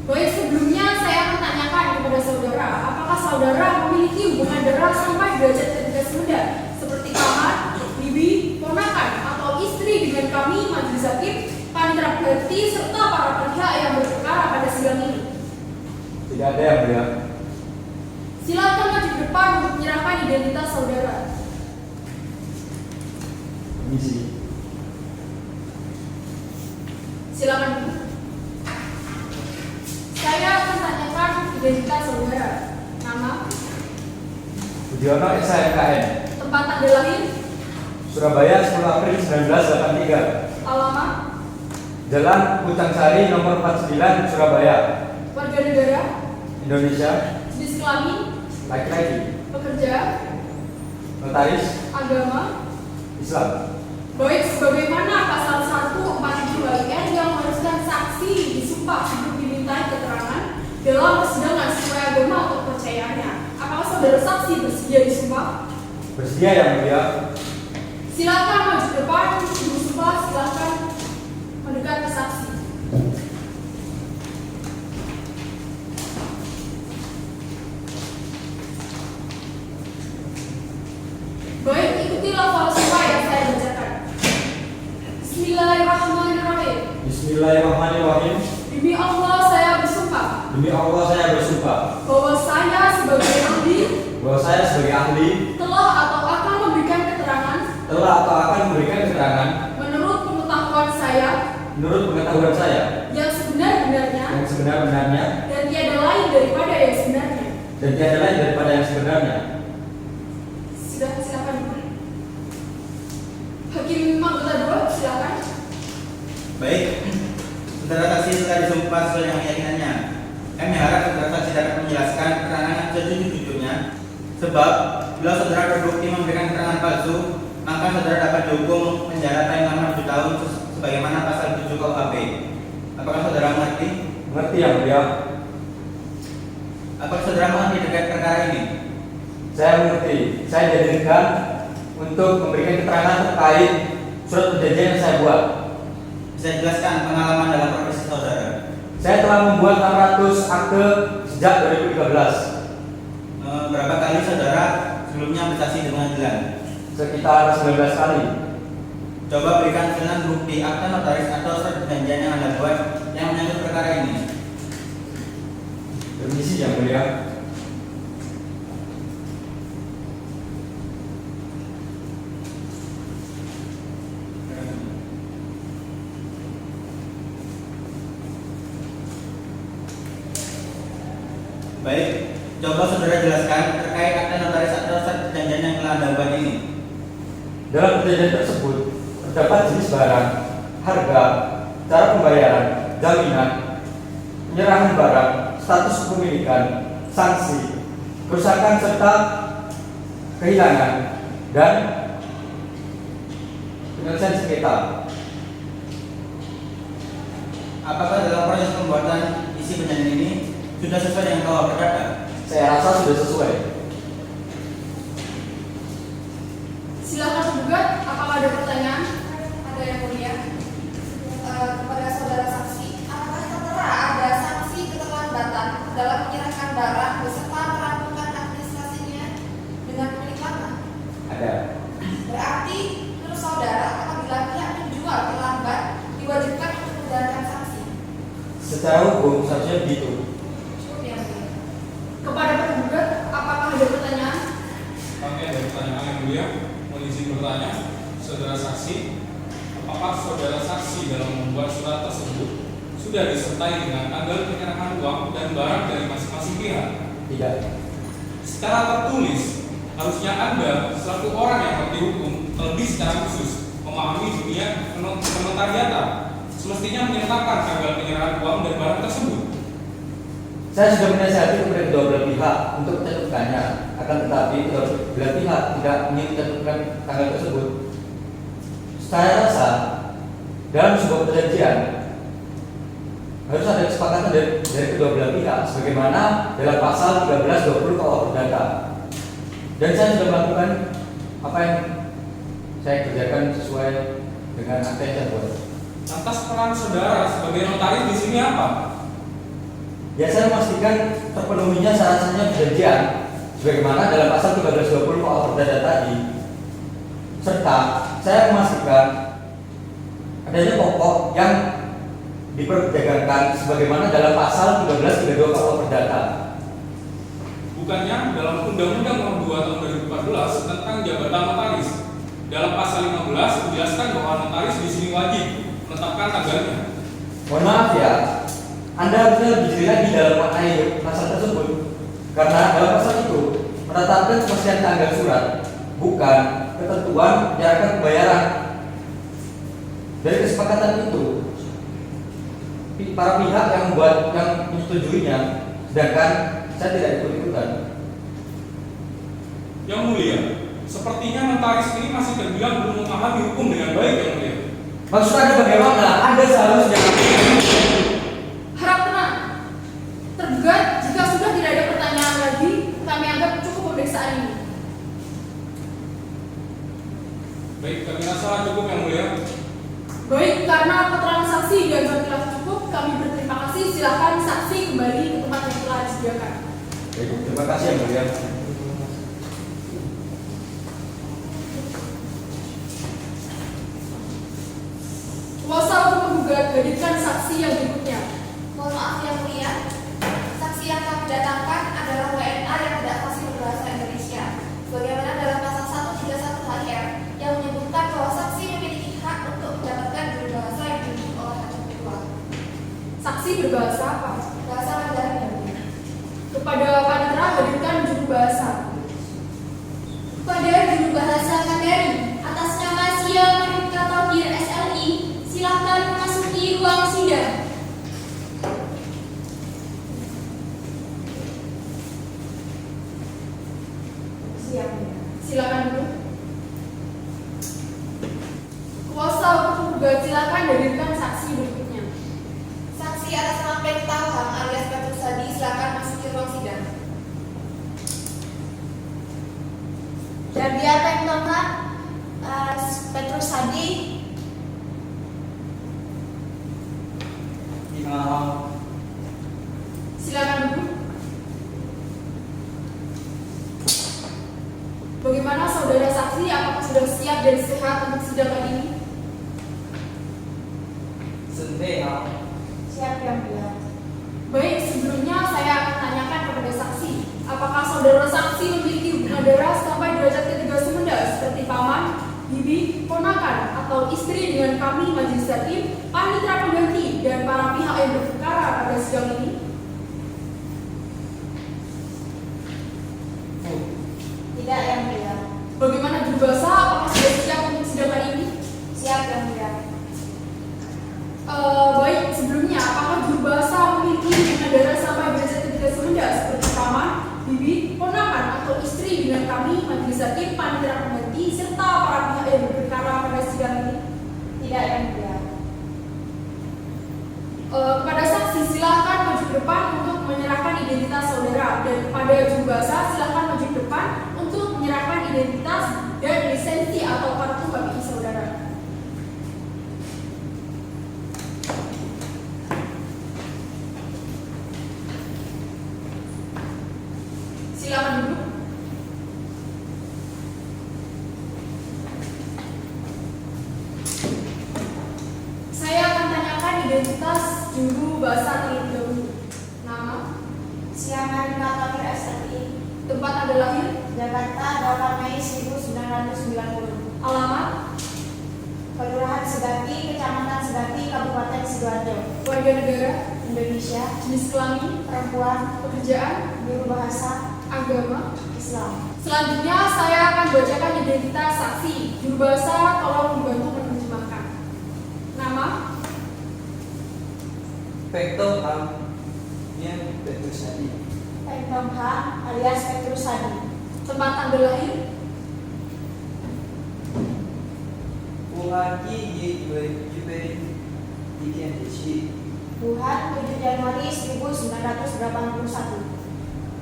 Baik, sebelumnya saya akan tanyakan kepada saudara, apakah saudara memiliki hubungan darah sampai derajat ketiga muda seperti kamar, bibi, ponakan, atau istri dengan kami, majelis hakim, panitera berarti serta para pihak yang berperkara pada sidang ini? Tidak ada yang mulia. Silakan maju ke depan untuk menyerahkan identitas saudara. Permisi. Silakan. Saya akan tanyakan identitas saudara. Nama, Budiono SHMKN, tempat tanggal lahir, Surabaya 10 April 1983. alamat, Jalan Pucang Sari nomor 49 Surabaya, warga negara, Indonesia. jenis kelamin, Laki-laki. pekerja, Notaris agama. Islam. Baik, sebagaimana pasal 142 IN yang mengharuskan saksi disumpah sebelum dimintai keterangan dalam persidangan sesuai agama atau kepercayaannya. Apakah saudara saksi bersedia disumpah? Bersedia yang mulia. Silakan maju ke depan untuk disumpah. Silakan mendekat ke saksi. Baik, ikuti lafal sumpah yang saya bacakan. Bismillahirrahmanirrahim. Bismillahirrahmanirrahim. Demi Allah saya bersumpah Demi Allah saya bersumpah bahwa saya sebagai ahli bahwa saya sebagai ahli telah atau akan memberikan keterangan menurut pengetahuan saya yang sebenar-benarnya sebenar-benarnya dan tiada lain daripada yang sebenarnya. Sudah, silakan. Hakim anggota 2, silakan. Baik, saudara saksi telah disumpah sesuai dengan keyakinannya. Kami harap saudara saksi dapat menjelaskan keterangan sejujur-jujurnya. Sebab bila saudara terbukti memberikan keterangan palsu, maka saudara dapat dihukum penjara paling lama 7 tahun sebagaimana pasal 7 KUHP. Apakah saudara mengerti? Mengerti yang mulia. Apakah saudara mengerti terkait perkara ini? Saya mengerti. Saya diizinkan untuk memberikan keterangan terkait surat perjanjian yang saya buat. Bisa jelaskan pengalaman dalam profesi saudara? Saya telah membuat 600 akte sejak 2013. Berapa kali saudara sebelumnya bersaksi di pengadilan? Sekitar 19 kali. Coba berikan dengan bukti akta notaris atau surat perjanjian yang Anda buat yang menyangkut perkara ini. Permisi yang mulia. Baik, coba saudara jelaskan terkait akta notaris atau surat perjanjian yang telah Anda buat ini. Dalam perjanjian tersebut terdapat jenis barang, harga, cara pembayaran, jaminan, penyerahan barang, status kepemilikan, sanksi, kerusakan serta kehilangan, dan penyelesaian sengketa. Apakah dalam proses pembuatan isi perjanjian ini sudah sesuai dengan KUHP Perdata? Saya rasa sudah sesuai. Silakan tergugat, apakah ada pertanyaan? Ada yang mulia. Kepada saudara saksi, apakah tertera ada sanksi keterlambatan dalam menyerahkan barang beserta perampokan administrasinya dengan pemilik lama? Ada. Berarti menurut saudara apabila pihak penjual terlambat diwajibkan untuk menjalankan sanksi. Secara hukum seharusnya begitu. Cukup yang mulia. Kepada tergugat, apakah ada pertanyaan? Kami ada pertanyaan yang mulia. Mohon izin bertanya, saudara saksi, apakah saudara saksi dalam membuat surat tersebut sudah disertai dengan tanggal penyerahan uang dan barang dari masing-masing pihak? Tidak. Secara tertulis, harusnya Anda selaku orang yang mengerti hukum terlebih secara khusus memahami dunia penotariatan, semestinya menyertakan tanggal penyerahan uang dan barang tersebut. Saya sudah menasihati kepada kedua belah pihak untuk mencantumkannya, akan tetapi kedua belah pihak tidak ingin mencantumkan tanggal tersebut. Saya rasa dalam sebuah perjanjian harus ada kesepakatan dari kedua belah pihak, sebagaimana dalam pasal 1320 KUHP Perdata. Dan saya sudah melakukan apa yang saya kerjakan sesuai dengan akta yang saya buat. Lantas peran saudara sebagai notaris di sini apa? Ya, saya memastikan terpenuhinya syarat-syaratnya perjanjian sebagaimana dalam pasal 1320 KUA Perdata tadi. Serta saya memastikan adanya pokok yang diperdagangkan sebagaimana dalam pasal 1332 KUA Perdata. Bukannya dalam Undang-Undang Nomor 2 Tahun 2014 tentang jabatan notaris, dalam pasal 15 menjelaskan bahwa notaris di sini wajib menetapkan tanggalnya. Mohon maaf ya, Anda harusnya lebih jeli lagi dalam maknai pasal tersebut, karena dalam pasal itu menetapkan kepastian tanggal surat, bukan ketentuan jangka pembayaran. Dari kesepakatan itu, para pihak yang menyetujuinya, sedangkan saya tidak ikut-ikutan. Yang mulia, sepertinya notaris ini masih terbilang belum memahami hukum dengan baik, yang mulia. Maksud Anda bagaimana? Anda seharusnya Harap tenang. Tergugat, jika sudah tidak ada pertanyaan lagi, kami anggap cukup pemeriksaan ini. Baik, kami rasa cukup, yang mulia. Baik, karena keterangan saksi dianggap telah cukup, kami berterima kasih. Silakan saksi kembali ke tempat yang telah disediakan. Baik, terima kasih yang mulia. Kuasa untuk menggugat, hadirkan saksi yang berikutnya. Mohon maaf yang mulia, saksi yang kami datangkan adalah WNA yang tidak fasih berbahasa Indonesia. Sebagaimana dalam pasal 131 HR yang menyebutkan bahwa saksi memiliki hak untuk mendapatkan juru bahasa yang ditunjuk oleh hakim ketua. Saksi berbahasa apa? Bahasa Mandarin yang mulia. Kepada panitera, hadirkan juru bahasa. Kepada juru bahasa Mandarin atas nama Sia Marika Tauhir SLI, silakan memasuki ruang sidang. Siap. Silakan dulu. Kuasa untuk menggugat, silakan hadirkan saksi berikutnya. Saksi atas nama Pektauham alias Petrus Hadi, silakan masuki ruang sidang. Jabia Pentonga Petrus Hadi. Silakan dulu. Bagaimana saudara saksi? Apakah sudah siap dan sehat untuk sidang kali ini? Siap yang mulia. Baik, sebelumnya saya akan tanyakan kepada saksi, apakah saudara saksi memiliki hubungan darah sampai derajat ketiga semenda seperti paman, bibi, ponakan, atau istri dengan kami majelis hakim, panitera pengganti, dan para pihak yang berperkara pada sidang ini? Tidak yang mulia. Bagaimana juru bahasa? Apakah sudah siap untuk sidang kali ini? Siap yang mulia. Baik, sebelumnya apakah juru bahasa memiliki hubungan darah sampai derajat ketiga semenda seperti paman, bibi, ponakan, atau istri dengan kami majelis hakim, panitera pengganti, serta para pihak yang berperkara pada sidang ini? Tidak yang mulia. Kepada saksi silakan maju ke depan untuk menyerahkan identitas saudara, dan kepada juru bahasa silakan maju ke depan untuk menyerahkan identitas dan lisensi atau kartu bagi saudara. Silakan duduk. Saya akan tanyakan identitas juru bahasa terlebih dahulu. Nama, Sia Marika Tauhir SLI, tempat Anda lahir, Jakarta 8 Mei 1990. alamat, Kelurahan Segati, Kecamatan Segati, Kabupaten Sidoarjo. warga negara, Indonesia. jenis kelamin, Perempuan. pekerjaan, Juru bahasa agama. Islam. Selanjutnya saya akan bacakan identitas saksi. Juru bahasa tolong membantu menerjemahkan. Nama, Pektauham Petrus Hadi. Pektauham alias Petrus Hadi. tempat Anda lahir, Wuhan 7 Januari 1981.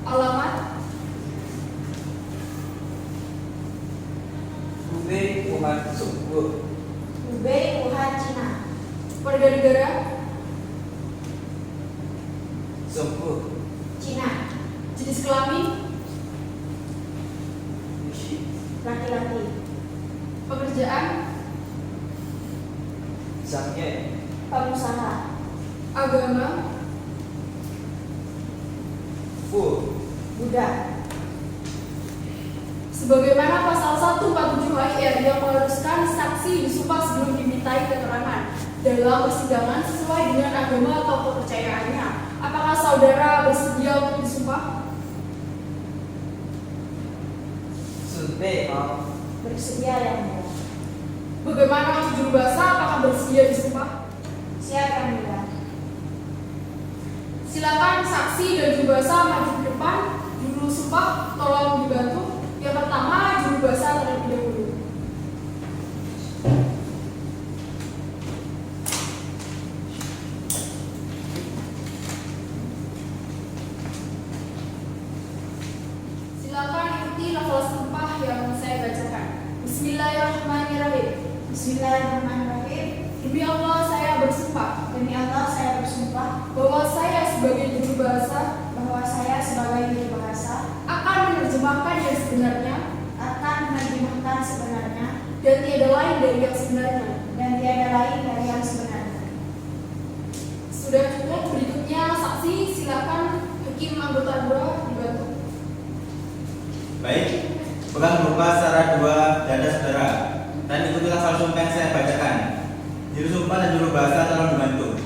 alamat, Wuhan, sungguh. Hubei, Wuhan, Cina. Warga negara Sungguh. Cina. jenis kelamin Ushi. Laki-laki. pekerjaan Zhangye. Pengusaha. agama Fu. Buddha. sebagaimana pasal 147 HIR yang mengharuskan saksi disumpah sebelum dimintai keterangan dalam persidangan sesuai dengan agama atau kepercayaannya. Apakah saudara bersedia untuk disumpah? Sunbei Hao. Bersedia yang mulia. Bagaimana untuk juru bahasa? Apakah bersedia disumpah? Siap yang mulia. Silakan saksi dan juru bahasa maju ke depan. Juru sumpah tolong dibantu. Yang pertama juru bahasa terlebih dahulu. Silakan ikuti lafaz sumpah yang saya bacakan. Bismillahirrahmanirrahim. Bismillahirrahmanirrahim. Demi Allah saya bersumpah Demi Allah saya bersumpah bahwa saya sebagai juru bahasa bahwa saya sebagai juru bahasa akan menerjemahkan yang sebenarnya akan menerjemahkan sebenarnya dan tiada lain dari yang sebenarnya. dan tiada lain dari yang sebenarnya. Sudah cukup. Berikutnya saksi, silakan hakim anggota 2 dibantu. Baik, pegang berupa secara dua dada saudara dan ikuti lafaz sumpah yang saya bacakan. Juru sumpah dan juru bahasa tolong dibantu.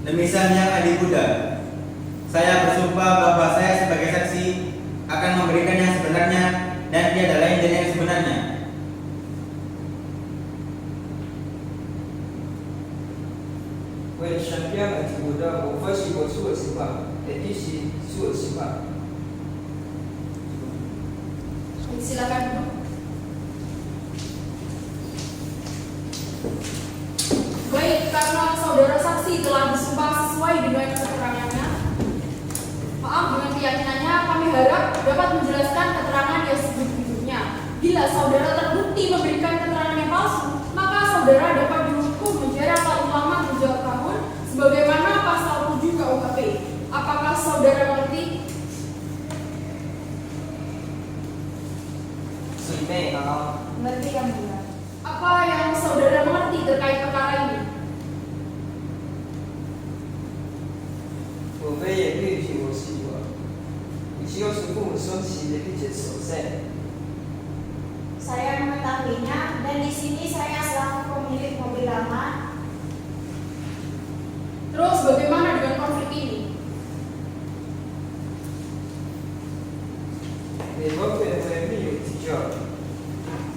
Demi Sang Yang Adi Buddha, saya bersumpah bahwa saya sebagai saksi akan memberikan yang sebenarnya dan tiada lain dari yang sebenarnya. 为身边的主的我分析过出的情况，也必须出的情况。 Silakan duduk. Baik, karena saudara saksi telah disumpah sesuai dengan keterangannya, maaf dengan keyakinannya, kami harap dapat menjelaskan keterangan yang sebelum-sebelumnya. Bila saudara terbukti memberikan keterangan yang palsu, maka saudara dapat dihukum penjara paling lama 7 tahun sebagaimana pasal 7 KUHP. Apakah saudara mengerti? 准备好。 Mengerti yang mulia. Apa yang saudara mengerti terkait perkara ini? 我们也必须我希望，你需要是父母双喜的并且守在。 Saya mengetahuinya dan di sini saya selaku pemilik mobil lama. Terus bagaimana dengan konflik ini? 美国会会没有提交，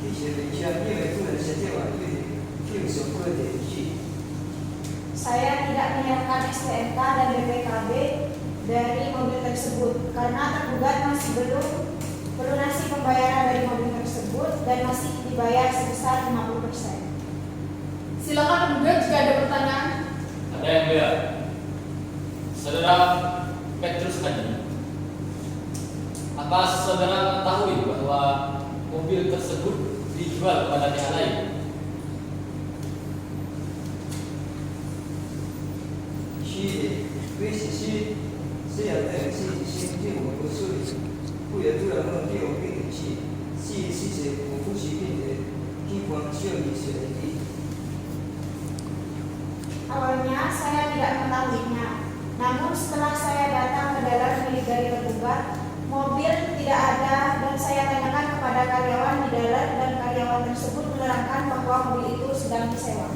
并且每项因为不能衔接完并所规的依据。 Saya tidak menyiapkan STNK dan BPKB dari mobil tersebut karena tergugat masih belum melunasi pembayaran dari mobil tersebut dan masih dibayar sebesar 50%. Silakan tergugat jika ada pertanyaan. Ada yang mulia. Saudara Petrus Adi, apa saudara mengetahui bahwa mobil tersebut dijual kepada pihak lain? 是对其实这样的是先对我们处理，不也对我们对我们的去，是我夫妻并的地方需要一些的。 Awalnya saya tidak mengetahuinya, namun setelah saya datang ke dalam milik dari tergugat, mobil tidak ada dan saya tanyakan kepada karyawan di dalam dan karyawan tersebut menerangkan bahwa mobil itu sedang disewa.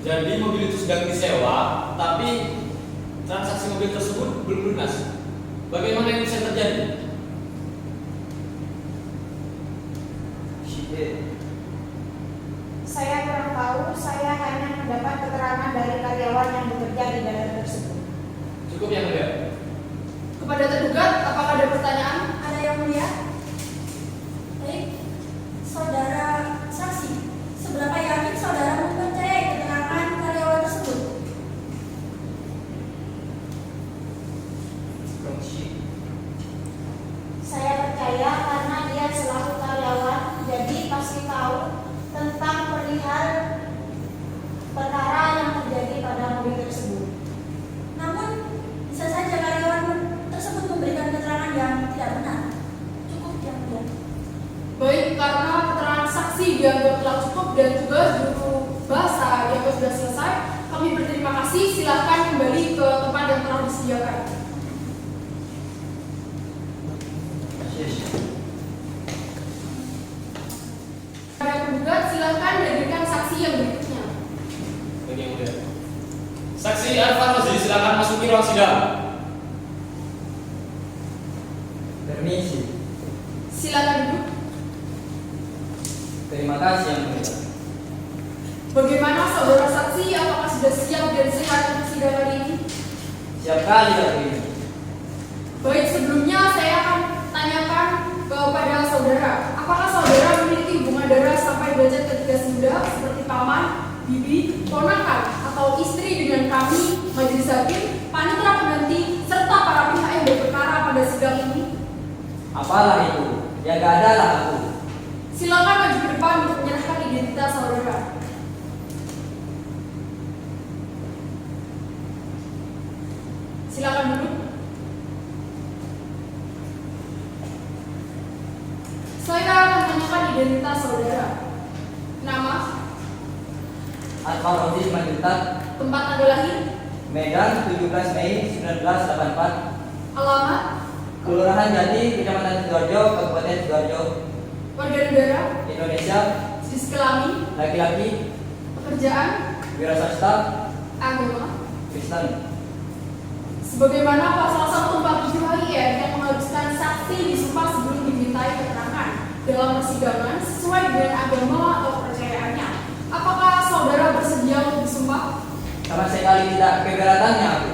Jadi mobil itu sedang disewa, tapi transaksi mobil tersebut belum lunas. Bagaimana ini bisa terjadi? 是的。 Saya kurang tahu, saya hanya mendapat keterangan dari karyawan yang bekerja di dalam tersebut. Cukup yang mulia. Kepada tergugat, apakah ada pertanyaan? Ada yang mulia? Baik, saudara saksi, seberapa yakin saudara mempercayai keterangan karyawan tersebut? dan tugas guru bahasa yang sudah selesai. Kami berterima kasih. Silahkan kembali ke tempat yang telah disediakan. 谢谢。 Para penggugat, silahkan hadirkan saksi yang berikutnya. Baik, Yang Mulia. Saksi Arfan Rozi, silakan masuki ruang sidang. Permisi. Silakan duduk. Terima kasih Yang Mulia. Bagaimana saudara saksi? Apakah sudah siap dan sehat untuk sidang hari ini? Siap kali hari ini. Baik, sebelumnya saya akan tanyakan kepada saudara. Apakah saudara memiliki hubungan darah sampai derajat ketiga muda seperti paman, bibi, ponakan, atau istri dengan kami, majelis hakim, panitera pengganti, serta para pihak yang berperkara pada sidang ini? Apalah itu? Ya gak ada lah aku. Silakan maju ke depan untuk menyerahkan identitas saudara. Silakan duduk. Saya akan menanyakan identitas saudara. Nama, Arfan Rozi Simanjuntak, tempat tanggal lahir, Medan 17 Mei 1984, alamat, Kelurahan Jati, Kecamatan Sidoarjo, Kabupaten Sidoarjo, warga negara, Indonesia, jenis kelamin, laki-laki, pekerjaan, wira swasta, agama. Kristen. Sebagaimana pasal 147 HIR yang mengharuskan saksi disumpah sebelum dimintai keterangan dalam persidangan sesuai dengan agama atau kepercayaannya. Apakah saudara bersedia untuk disumpah? Sama sekali tidak keberatannya aku.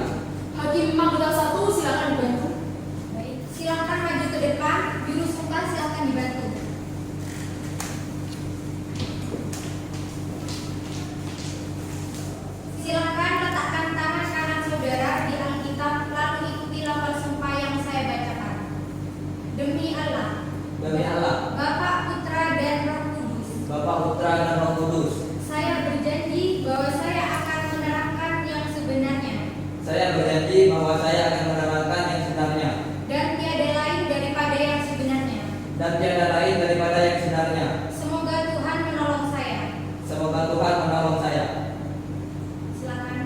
Hakim Anggota 1 silakan dibantu. Baik, silakan maju ke depan. Juru sumpah silakan dibantu. Silakan letakkan tangan kanan saudara di Alkitab lalu ikuti lafaz sumpah yang saya bacakan. Demi Allah, Demi Allah, Bapa, Putra, dan Roh Kudus, Bapa, Putra, dan Roh Kudus, saya berjanji bahwa saya akan menerangkan yang sebenarnya saya berjanji bahwa saya akan menerangkan yang sebenarnya dan tiada lain daripada yang sebenarnya. dan tiada lain daripada yang sebenarnya. Semoga Tuhan menolong saya. Semoga Tuhan menolong saya. Silakan.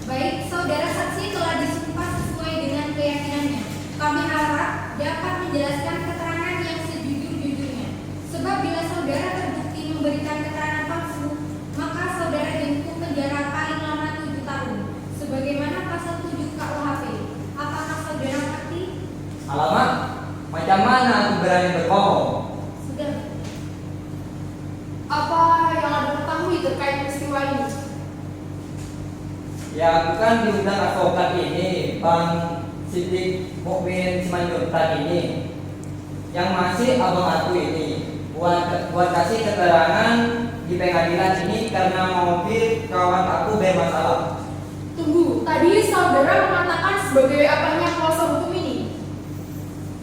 Baik, saudara saksi telah disumpah sesuai dengan keyakinannya. Kami harap dapat menjelaskan keterangan yang sejujur-jujurnya. Sebab bila saudara terbukti memberikan keterangan palsu, maka saudara dihukum penjara paling lama 7 tahun. Sebagaimana pasal 7 KUHP. Apakah saudara mengerti? Alamak, macam mana aku berani berbohong? Sudah. Apa yang Anda ketahui terkait peristiwa ini? Ya, aku kan diundang advokat ini, Bang Sidik Mukmin Simanjuntak ini, yang masih abang aku ini, buat kasih keterangan di pengadilan ini karena mobil kawan aku bermasalah. Tunggu, tadi saudara mengatakan sebagai apanya kuasa hukum ini?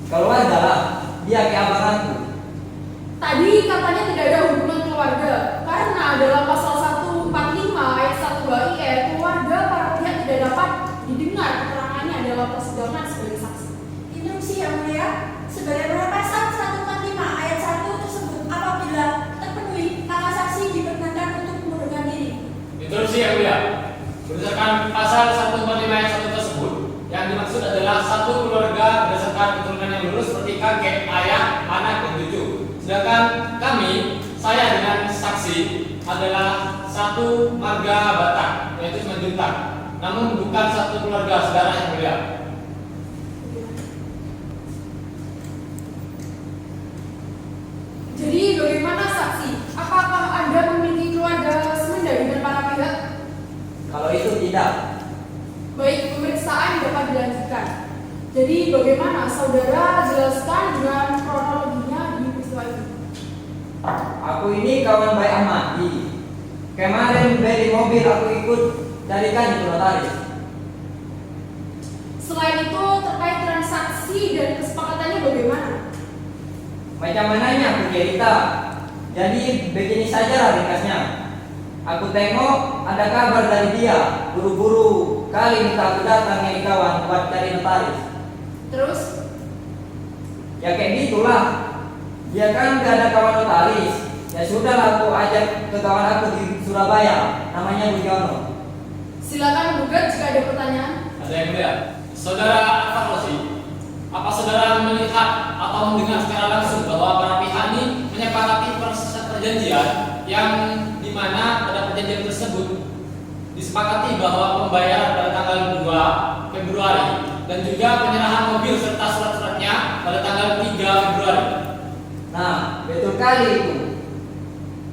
Keluarga lah, dia ke abang aku. Tadi katanya tidak ada hubungan keluarga karena dalam pasal 145 ayat 1 HIR keluarga para pihak tidak dapat didengar keterangannya dalam persidangan sebagai saksi. Interupsi Yang Mulia, sebagaimana pasal 145 ayat 1 tersebut apabila terpenuhi maka saksi diperkenankan untuk mengundurkan diri. Interupsi Yang Mulia. Berdasarkan pasal 145 ayat 1 tersebut, yang dimaksud adalah satu keluarga berdasarkan keturunan yang lurus seperti kakek, ayah, anak, dan cucu. Sedangkan kami, saya dengan saksi adalah satu marga Batak, yaitu Simanjuntak. Namun bukan satu keluarga saudara Yang Mulia. Jadi bagaimana saksi? Apakah Anda memiliki keluarga semenda dengan para pihak? Kalau itu tidak. Baik, pemeriksaan dapat dilanjutkan. Jadi bagaimana saudara jelaskan dengan kronologinya di peristiwa ini? Aku ini kawan baik Ahmadi. Kemarin beli mobil aku ikut carikan di notaris. Selain itu terkait transaksi dan kesepakatannya bagaimana? Macam mananya aku cerita. Jadi begini saja lah ringkasnya. Aku tengok ada kabar dari dia, buru-buru kali minta aku datang ini kawan buat cari notaris. Terus Ya kayak gitulah. Dia kan gak ada kawan notaris. Ya sudah lah, aku ajak ke kawan aku di Surabaya, namanya Budiono. Silakan menggugat jika ada pertanyaan. Ada yang mulia. Saudara Anfarlosi, apa saudara melihat atau mendengar secara langsung bahwa para pihak ini menyepakati perjanjian yang dimana pada perjanjian tersebut disepakati bahwa pembayaran pada tanggal 2 Februari dan juga penyerahan mobil serta surat-suratnya pada tanggal 3 Februari. Nah, betul kali itu.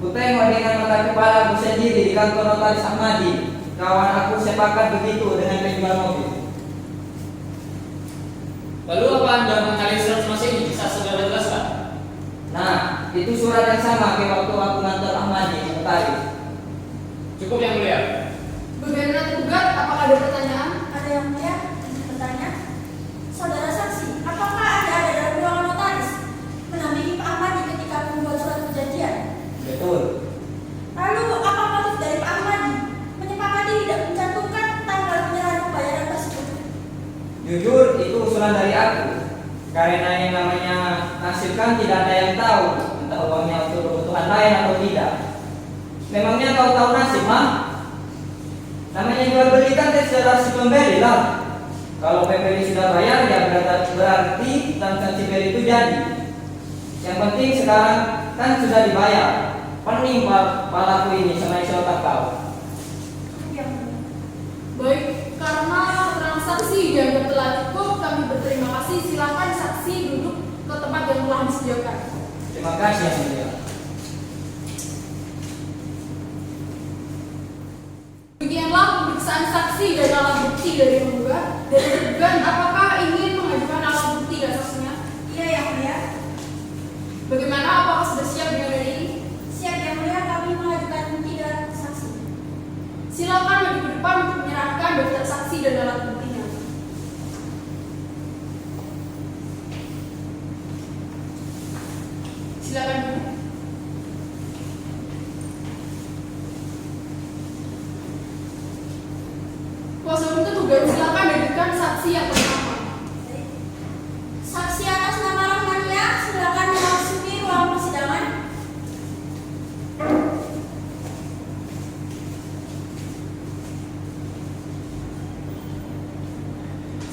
Ku tengok dengan mata kepala aku sendiri di kantor notaris Ahmadi. Kawan aku sepakat begitu dengan penjual mobil. Lalu apa Anda mengenali surat semasa ini? Bisa saudara jelaskan? Nah, itu surat yang sama kayak waktu aku ngantor Ahmadi notaris. Cukup yang mulia. Bagaimana tergugat? Apakah ada pertanyaan? Ada yang mulia bertanya, saudara saksi, apakah ada dalam ruangan notaris menampingi Pak Ahmadi ketika membuat surat perjanjian? Betul. Lalu apa motif dari Pak Ahmadi menyepakati tidak mencantumkan tanggal penyerahan pembayaran tersebut? Jujur itu usulan dari aku. Karena yang namanya nasib kan tidak ada yang tahu entah uangnya untuk kebutuhan lain atau tidak. Memangnya kau tahu nasib, mah? Namanya jual beli kan secara si pembeli lah. Kalau pembeli sudah bayar ya berarti transaksi beli itu jadi. Yang penting sekarang kan sudah dibayar. Pening palaku ini sama isi otak kau. Baik, karena transaksi dianggap telah cukup, kami berterima kasih. Silakan saksi duduk ke tempat yang telah disediakan. Terima kasih yang mulia. Demikianlah pemeriksaan saksi dan alat bukti dari penggugat. Dari tergugat, apakah ingin mengajukan alat bukti dan saksinya? Iya yang mulia. Bagaimana? Apakah sudah siap dengan hari ini? Siap yang mulia, kami mengajukan 3 saksi. Silakan maju ke depan untuk menyerahkan daftar saksi dan alat buktinya. Silakan duduk. Kuasa hukum tergugat, silakan hadirkan saksi yang pertama. Saksi atas nama Rahmania, silakan memasuki ruang persidangan.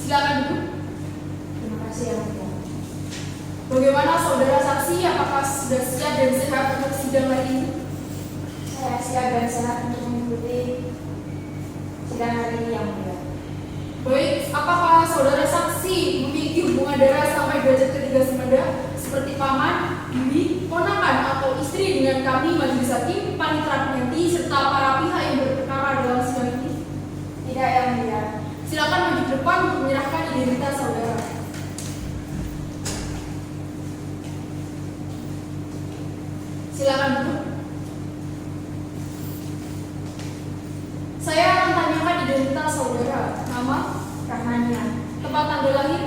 Silakan duduk. Terima kasih yang mulia. Bagaimana saudara saksi? Apakah sudah siap dan sehat untuk sidang hari ini? Saya siap dan sehat untuk mengikuti sidang hari ini yang mulia. Baik, apakah saudara saksi memiliki hubungan darah sampai derajat ketiga semenda seperti paman, bibi, ponakan atau istri dengan kami majelis hakim, panitera pengganti serta para pihak yang berperkara dalam sidang ini? Tidak yang mulia. Silakan maju ke depan untuk menyerahkan identitas saudara. Silakan duduk. Saya akan tanyakan identitas saudara. Nama, Rahmania, tempat tanggal lahir,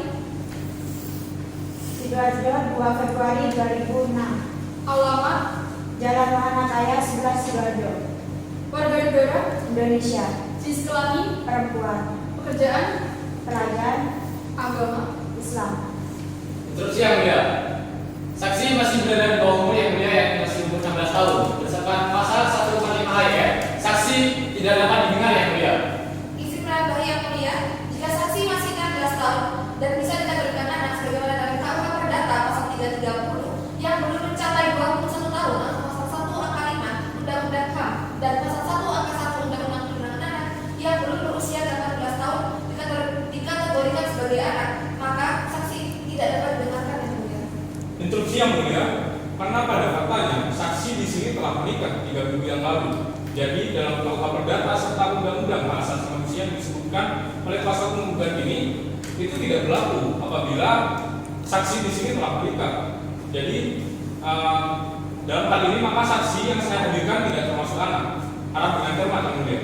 Sidoarjo 2 Februari 2006. alamat, Jalan Mahanakaya 11 Sidoarjo, warga negara, Indonesia. jenis kelamin, Perempuan, pekerjaan, pelajar, agama. Islam. Instruksi yang mulia. Saksi masih berada di bawah umur yang mulia yang masih umur 16 tahun. Berdasarkan pasal 145 ayat, saksi tidak dapat didengar yang mulia. Izin menambahi yang mulia, jika saksi masih 16 tahun dan bisa dikategorikan anak sebagaimana dalam KUH Perdata pasal 330 yang belum mencapai 21 tahun atau pasal 1 angka 5 Undang-Undang HAM dan pasal 1 angka 1 Undang-Undang Perlindungan Anak yang belum berusia 18 tahun dikategorikan sebagai anak, maka saksi tidak dapat didengarkan yang mulia. Instruksi yang mulia, karena pada faktanya saksi di sini telah menikah 3 minggu yang lalu. Jadi dalam KUH Perdata serta Undang-Undang Hak Asasi Manusia yang disebutkan oleh pasal penggugat ini itu tidak berlaku apabila saksi di sini telah menikah. Jadi dalam hal ini maka saksi yang saya hadirkan tidak termasuk anak. Harap dengan cermat yang mulia.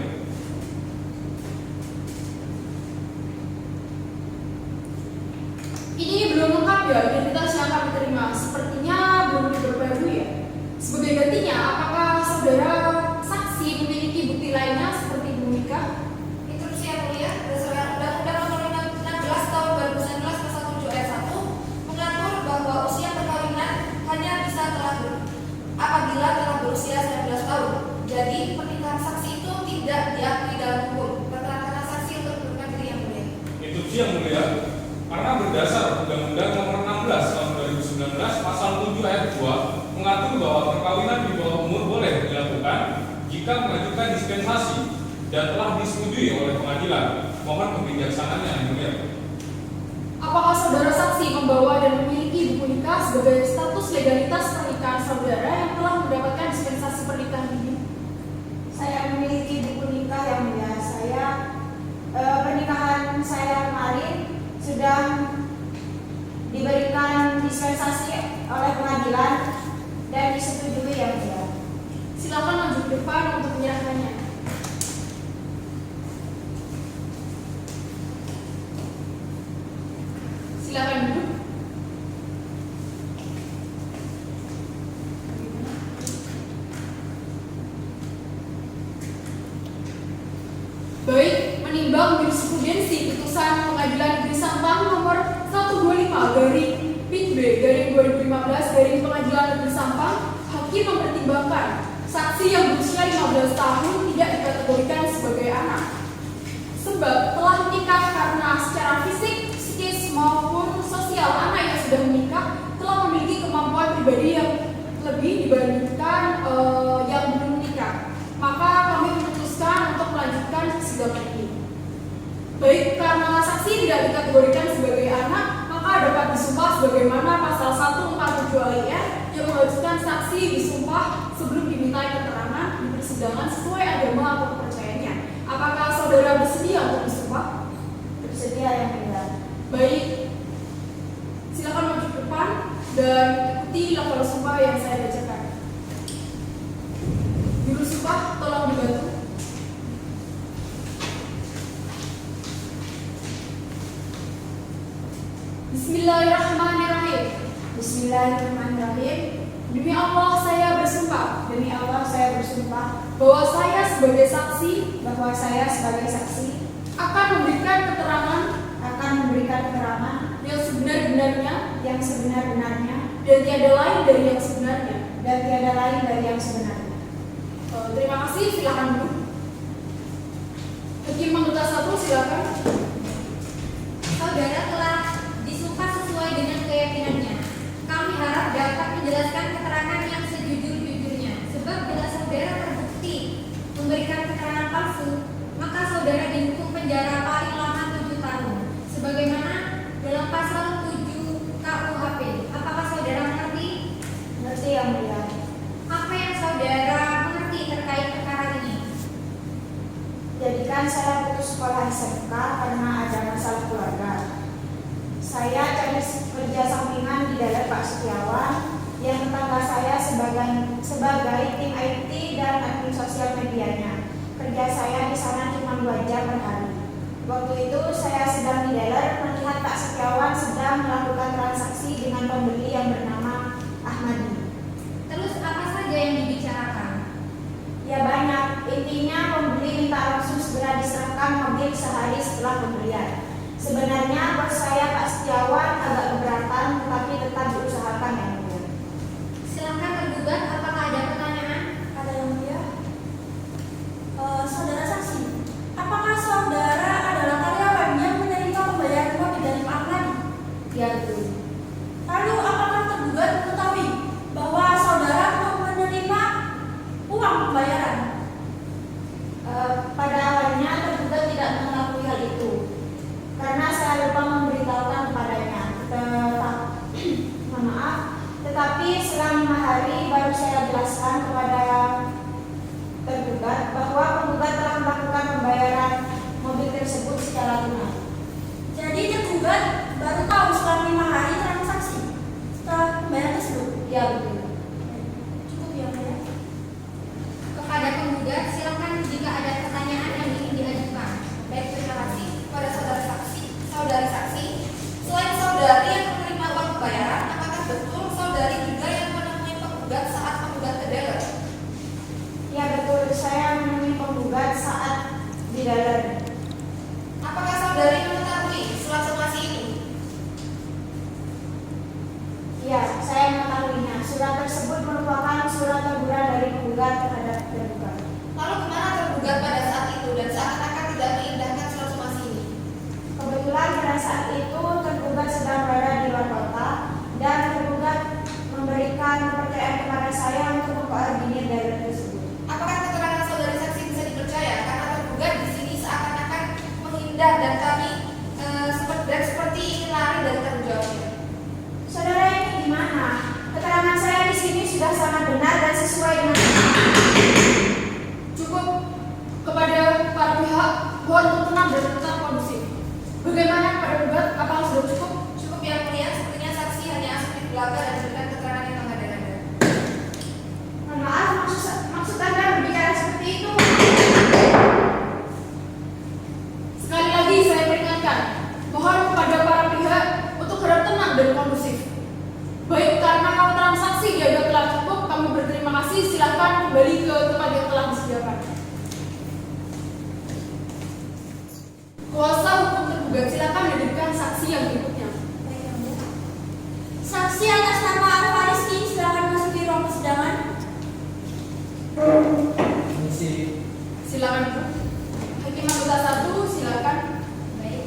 Ini belum lengkap ya identitas yang kami terima. Sepertinya belum diperbarui ya. Sebagai gantinya, apakah saudara saksi memiliki bukti lainnya seperti menikah? Instruksi yang mulia, berdasarkan Undang-Undang Nomor 16 Tahun 2019 Pasal 7 Ayat 1 mengatur bahwa Yang Mulia, karena berdasar Undang-Undang Nomor 16 Tahun 2019 Pasal 7 Ayat 2 mengatur bahwa perkawinan di bawah umur boleh dilakukan jika mengajukan dispensasi dan telah disetujui oleh pengadilan. Mohon kebijaksanaannya Yang Mulia. Apakah saudara saksi membawa dan memiliki buku nikah sebagai status legalitas pernikahan saudara yang telah mendapatkan dispensasi pernikahan ini? Saya memiliki buku nikah yang mulia. Pernikahan saya kemarin sudah diberikan dispensasi oleh pengadilan dan disetujui yang mulia. Silakan maju ke depan untuk menyerahkannya. Silakan duduk. Baik, menimbang jurisprudensi putusan Pengadilan Negeri Sampang nomor 125/PIT-B/2015 Pengadilan Negeri Sampang, hakim mempertimbangkan saksi yang berusia 15 tahun tidak dikategorikan sebagai anak sebab telah menikah karena secara fisik, psikis maupun sosial anak yang sudah menikah telah memiliki kemampuan pribadi yang lebih dibandingkan yang belum menikah. Maka kami memutuskan untuk melanjutkan sidang ini. Baik, karena saksi tidak dikategorikan sebagai anak, maka dapat disumpah sebagaimana pasal 147 ayat yang mewajibkan saksi disumpah sebelum dimintai keterangan di persidangan sesuai agama atau kepercayaannya. Apakah saudara bersedia untuk disumpah? Bersedia yang mulia. Baik, silakan maju ke depan dan ikuti lafal sumpah yang saya bacakan. Juru sumpah, tolong dibantu. Bismillahirrahmanirrahim. Bismillahirrahmanirrahim. Demi Allah saya bersumpah Demi Allah saya bersumpah bahwa saya sebagai saksi bahwa saya sebagai saksi akan memberikan keterangan yang sebenar-benarnya yang sebenar-benarnya dan tiada lain dari yang sebenarnya. dan tiada lain dari yang sebenarnya. Terima kasih, silakan duduk. Hakim anggota 1 silakan. Saudara telah disumpah sesuai dengan keyakinannya. Kami harap dapat menjelaskan keterangan yang sejujur-jujurnya. Sebab bila saudara terbukti memberikan keterangan palsu, maka saudara dihukum penjara paling lama 7 tahun. Sebagaimana dalam pasal 7 KUHP. Apakah saudara mengerti? Mengerti yang mulia. Apa yang saudara mengerti terkait perkara ini? Jadikan saya putus sekolah SMK karena ada masalah keluarga. Saya cari kerja sampingan di daerah Pak Setiawan yang tetangga saya sebagai tim IT dan admin sosial medianya. Kerja saya di sana cuma 2 jam per hari. Waktu itu saya sedang di dealer melihat Pak Setiawan sedang melakukan transaksi dengan pembeli yang bernama Ahmadi. Terus apa saja yang dibicarakan? Ya banyak, intinya pembeli minta langsung segera diserahkan mobil sehari setelah pembelian. Sebenarnya bos saya Pak Setiawan agak keberatan tetapi tetap diusahakan yang mulia. Silakan tergugat, apakah ada pertanyaan? Ada yang mulia. Saudara saksi, apakah saudara adalah karyawan yang menerima pembayaran mobil dari Pak Ahmadi? Ya betul. Lalu apakah tergugat mengetahui bahwa saudara belum menerima uang pembayaran? Pada awalnya tergugat tidak mengakui hal itu karena saya lupa memberitahukan kepadanya. Tetapi selang 5 hari baru saya jelaskan kepada tergugat bahwa penggugat telah melakukan pembayaran mobil tersebut secara tunai. Jadi tergugat baru tahu setelah 5 hari transaksi setelah pembayaran tersebut. Ya betul. Cukup ya, mulia. Kepada penggugat, silakan jika ada pertanyaan yang ingin diajukan. Baik, terima kasih kepada saudari saksi. Selain saudari yang menerima uang pembayaran, apakah betul saudari juga yang menemui penggugat saat penggugat ke dealer? Ya betul, saya menemui penggugat saat di dalam. Apakah saudari mengetahui surat somasi ini? Ya, saya mengetahuinya. Surat tersebut merupakan surat teguran dari penggugat terhadap tergugat. Lalu kemana tergugat pada saat itu dan seakan-akan tidak mengindahkan surat somasi ini? Kebetulan pada silakan kembali ke tempat yang telah disediakan. Kuasa hukum tergugat silakan hadirkan saksi yang berikutnya. Saksi atas nama Arfa Rizky, silakan masuk di ruang persidangan. Misi. Silakan Bu. Hakim anggota 1, silakan. Baik.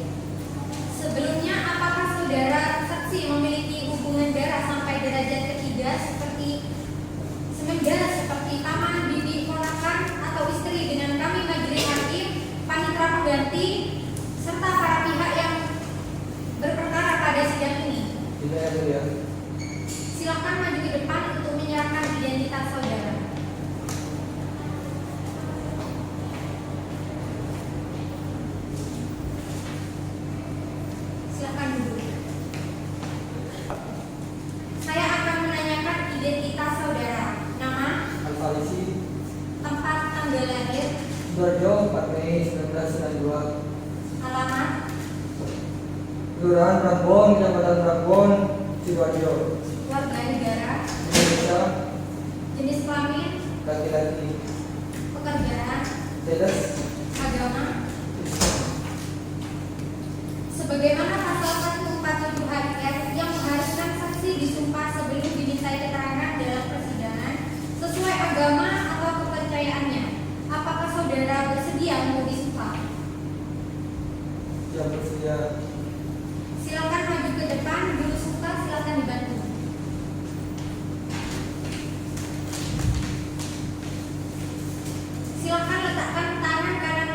Sebelumnya, apakah saudara saksi memiliki hubungan darah sampai derajat ketiga seperti paman, bibi, ponakan, atau istri dengan kami majelis hakim, panitera pengganti, serta para pihak yang berperkara pada sidang ini? Tidak ya mulia. Silakan maju ke depan untuk menyerahkan identitas saudara. Silakan duduk. Saya akan menanyakan identitas saudara. Nama, Alfarisi. tempat tanggal lahir, Sidoarjo 4 Mei 1992. alamat, Kelurahan Prambon, Kecamatan Prambon, Sidoarjo. warga negara, Indonesia. jenis kelamin, Laki-laki. pekerjaan, Sales. agama. Sebagaimana pasal 147 HIS yang mengharuskan saksi disumpah sebelum dimintai keterangan dalam persidangan sesuai agama atau kepercayaannya. Apakah saudara bersedia untuk disumpah? Yang bersedia. Silakan maju ke depan, juru sumpah silakan dibantu. Silakan letakkan tangan kanan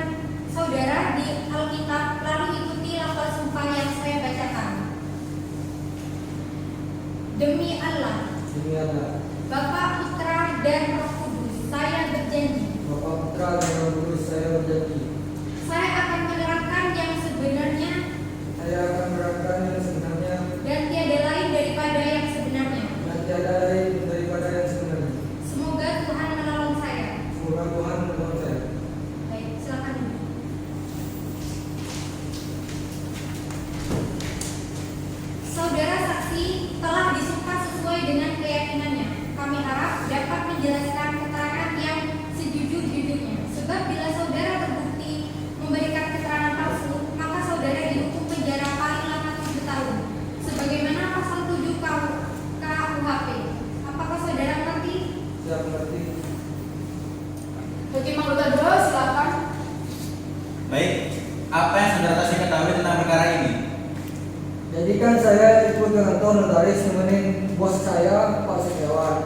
saudara di Alkitab, lalu ikuti lafaz sumpah yang saya bacakan. Demi Allah, Demi Allah. Bapa, Putra, dan Roh Kudus, saya berjanji, Bapak Putra dan Roh Kudus, saya berjanji. saya akan menerangkan yang sebenarnya Saya akan menerangkan yang sebenarnya dan tiada lain daripada yang sebenarnya. dan tiada lain daripada yang sebenarnya. Semoga Tuhan menolong saya. Semoga Tuhan menolong saya. Baik, silakan. Saudara saksi telah disumpah sesuai dengan keyakinannya. Kami harap dapat menjelaskan keterangan yang sejujur-jujurnya. Sebab bila saudara terbukti memberikan keterangan palsu, maka saudara dihukum penjara paling lama 7 tahun. Sebagaimana pasal 7 KUHP. Apakah saudara mengerti? Siap mengerti. Hakim anggota 2, silakan. Baik, apa yang saudara saksi ketahui tentang perkara ini? Jadi kan saya ikut ke kantor notaris nemenin bos saya, Pak Setiawan.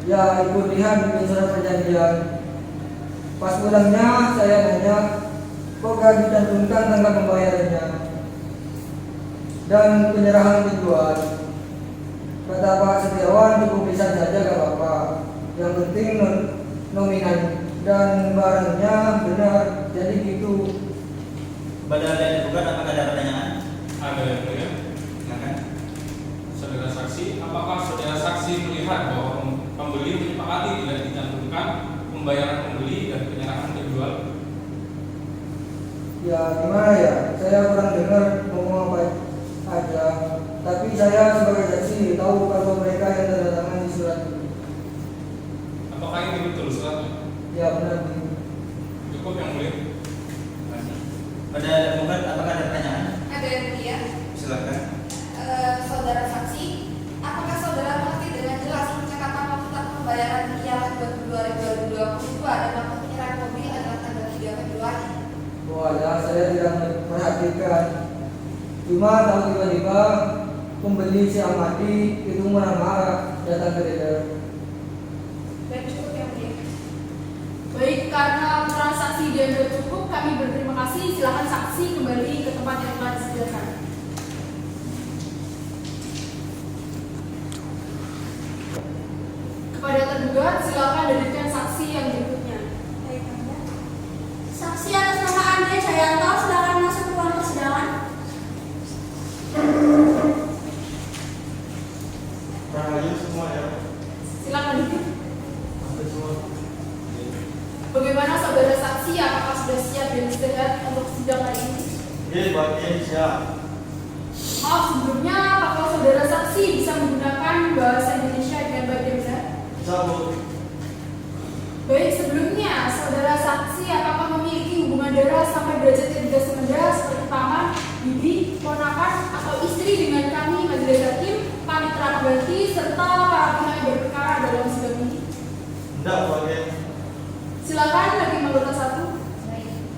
Ya ikut lihat bikin surat perjanjian. Pas pulangnya saya tanya, kok gak dicantumkan tanggal pembayarannya dan penyerahan penjual. Kata Pak Setiawan, cukup lisan saja gak apa-apa. Yang penting nominal dan barangnya benar. Jadi gitu. Pada dan bukan apakah ada pertanyaan? Ada yang mulia. Silakan. Saudara saksi, apakah saudara saksi melihat bahwa pembeli menyepakati tidak dicantumkan pembayaran pembeli dan penyerahan penjual? Ya gimana ya, saya kurang dengar ngomong apa aja. Tapi saya sebagai saksi tahu kalau mereka yang tanda tangan di surat itu. Apakah ini betul suratnya? Ya benar. Cukup yang mulia. Pada dan bukan apakah ada pertanyaan? Ada yang mulia. Silakan. Saudara saksi, apakah saudara mengerti dengan jelas percakapan waktu pembayaran ialah 22 dan waktu penyerahan mobil adalah tanggal 3 Februari? Oh ya, saya tidak perhatikan. Cuma tahu tiba-tiba pembeli si Ahmadi itu marah-marah datang ke dealer. Dan cukup yang mulia. Baik, karena transaksi dianggap cukup, kami berterima kasih. Silakan saksi kembali ke tempat yang telah disediakan. Kepada tergugat, silakan hadirkan saksi yang berikutnya. Baik, Anda. Saksi atas nama Andre Jayanto, silakan masuk ke ruang persidangan. Rahayu semua ya. Silakan duduk. Hampir semua. Bagaimana saudara saksi? Apakah sudah siap dan istirahat untuk sidang hari ini? Jadi bagian siap. Maaf sebelumnya, apakah saudara saksi bisa menggunakan bahasa Indonesia dengan baik dan benar? Bisa bu. saudara sampai derajat ketiga semenda seperti paman, bibi, ponakan, atau istri dengan kami majelis hakim, panitera pengganti, serta para pihak yang berperkara dalam sidang ini? Tidak, Bu Hakim. Silakan hakim anggota 1. Baik.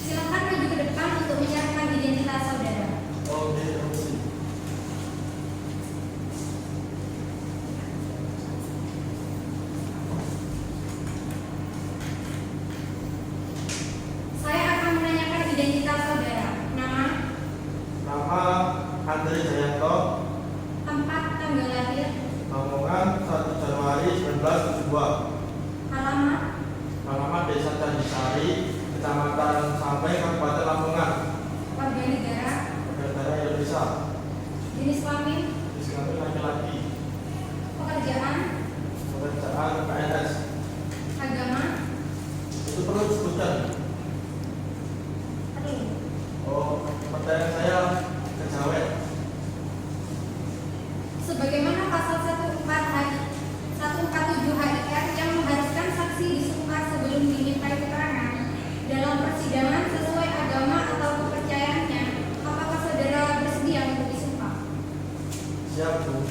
Silakan maju ke depan untuk menyerahkan identitas saudara. Oke, permisi. Saya akan menanyakan identitas saudara. Nama, Nama Andre Jayanto, tempat tanggal lahir, Lamongan 1 Januari 1972. alamat, Alamat Desa Candisari, Kecamatan Sampai, Kabupaten Lamongan. warga negara, Negara Indonesia. jenis kelamin, Islam laki-laki. pekerjaan, Pekerjaan PNS. agama, Itu perlu disebutkan. perlu. Oh, pertanyaan saya kejawen. Sebagaimana pasal 147 HIR yang mengharuskan saksi disumpah sebelum dimintai keterangan dalam persidangan sesuai agama atau kepercayaannya, apakah saudara bersedia untuk disumpah? Siap, Bu.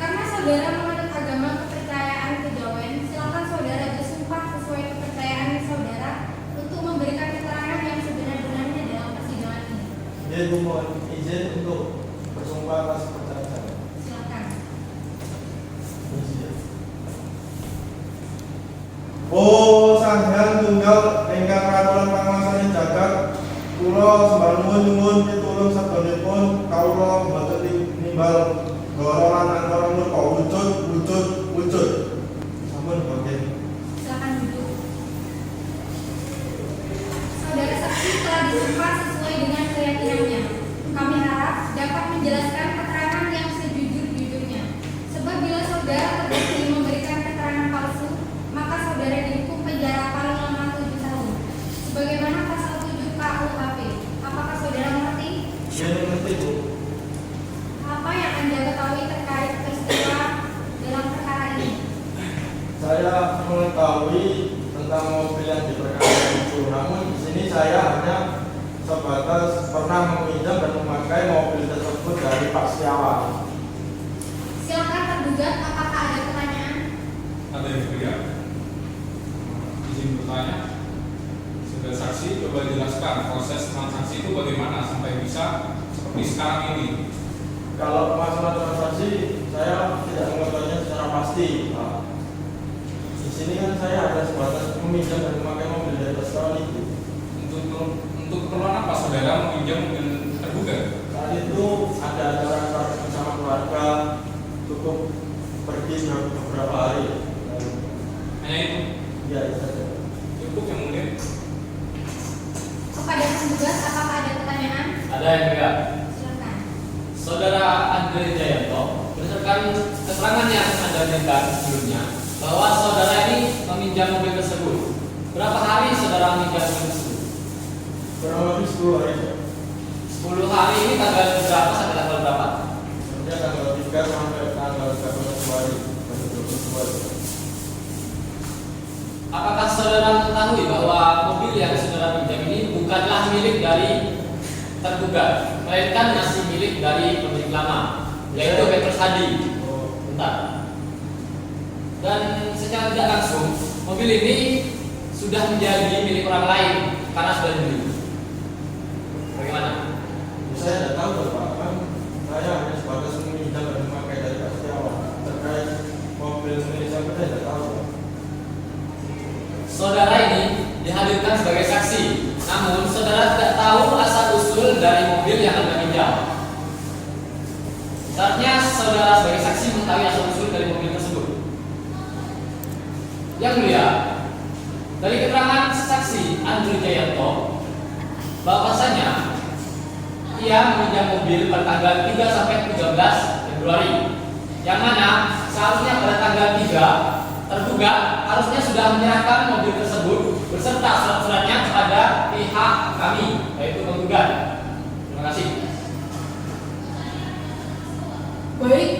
Karena saudara menganut agama kepercayaan kejawen, silakan saudara bersumpah sesuai kepercayaan saudara untuk memberikan keterangan yang sebenar-benarnya dalam persidangan ini. Dia mohon izin untuk bersumpah atas pertanyaan saya. Silakan. Oh, Sang Hyang Tunggal ingkang ratulan panguwasaning jagat, kula sembah nyuwun pitulung sabanipun kawula mboten nimbal goro lan antara murka wujud. Sampun bagian. Silakan duduk. Saudara saksi telah disumpah sesuai dengan keyakinannya. Kami harap dapat menjelaskan keterangan yang sejujur-jujurnya. Sebab bila saudara terbukti memberikan keterangan palsu, maka saudara dihukum penjara paling lama 7 tahun. Sebagaimana pasal 7 KUHP. Apakah saudara mengerti? Dia mengerti, Bu. Apa yang Anda ketahui terkait peristiwa dalam perkara ini? Saya mengetahui tentang mobil yang diperkarakan itu, namun di sini saya hanya sebatas pernah meminjam dan memakai mobil tersebut dari Pak Setiawan. Silakan tergugat, apakah ada pertanyaan? Ada yang bertanya? Izin bertanya. Saudara saksi, coba jelaskan proses transaksi itu bagaimana sampai bisa seperti sekarang ini. Kalau masalah transaksi, saya tidak mengetahuinya secara pasti, Pak. Di sini kan saya ada sebatas meminjam dan memakai mobil dari Pak Setiawan itu. Untuk keperluan apa saudara meminjam mobil tergugat? Saat itu ada acara bersama keluarga, cukup pergi beberapa hari. Hanya itu? Ya, itu saja. Cukup yang mulia. Kepada penggugat, apakah ada pertanyaan? Ada yang enggak? Silakan. Saudara Andre Jayanto, berdasarkan keterangan yang Anda berikan sebelumnya, bahwa saudara ini meminjam mobil tersebut. Berapa hari saudara meminjam mobil tersebut? Kurang lebih 10 hari. 10 hari ini tanggal berapa sampai tanggal berapa? Kemudian tanggal 3 sampai tanggal 31 Februari 2022. Apakah saudara mengetahui bahwa mobil yang saudara pinjam ini bukanlah milik dari tergugat, melainkan masih milik dari pemilik lama, yaitu Petrus Hadi. Bentar. Dan secara tidak langsung, mobil ini sudah menjadi milik orang lain karena sudah dibeli. Bagaimana? Saya tidak tahu, Pak. Kan saya hanya sebatas meminjam dan memakai dari Pak Setiawan. Terkait mobil milik saya tidak tahu. Saudara ini dihadirkan sebagai saksi, namun saudara tidak tahu asal usul dari mobil yang Anda pinjam. Seharusnya saudara sebagai saksi mengetahui asal usul dari mobil tersebut. Yang mulia, dari keterangan saksi Andre Jayanto, bahwasanya ia meminjam mobil pada tanggal 3 sampai 13 Februari, yang mana seharusnya pada tanggal 3 tergugat harusnya sudah menyerahkan mobil tersebut beserta surat-suratnya kepada pihak kami, yaitu penggugat. Terima kasih. Baik,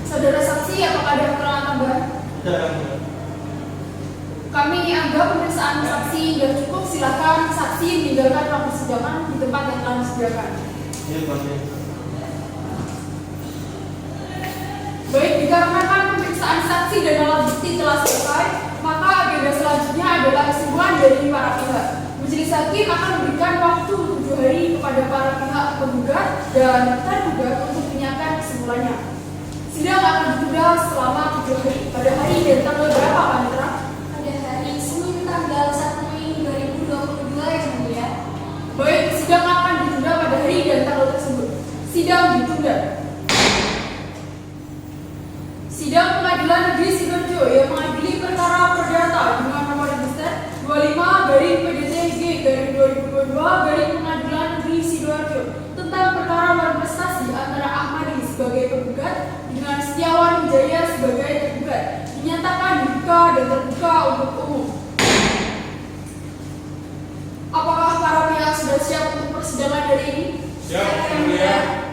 saudara saksi, apakah ada keterangan tambahan? Tidak yang mulia. Kami anggap pemeriksaan saksi sudah cukup. Silakan saksi meninggalkan ruang persidangan di tempat yang telah disediakan. Iya, Pak. Baik, dikarenakan pemeriksaan saksi dan alat bukti telah selesai, maka agenda selanjutnya adalah kesimpulan dari para pihak. Majelis hakim akan memberikan waktu 7 hari kepada para pihak penggugat dan tergugat untuk menyatakan kesimpulannya. Sidang akan ditunda selama 7 hari. Pada hari dan tanggal berapa, Panitra? Pada hari Senin tanggal 1 Mei 2022 yang mulia. Baik, sidang akan ditunda pada hari dan tanggal tersebut. Sidang ditunda. Sidang Pengadilan Negeri Sidoarjo yang mengadili perkara perdata dengan nomor register 25/PDTG/2022 Pengadilan Negeri Sidoarjo tentang perkara malprestasi antara Ahmadi sebagai penggugat dengan Setiawan Wijaya sebagai tergugat dinyatakan dibuka dan terbuka untuk umum. Apakah para pihak sudah siap untuk persidangan hari ini? Siap, Yang Mulia.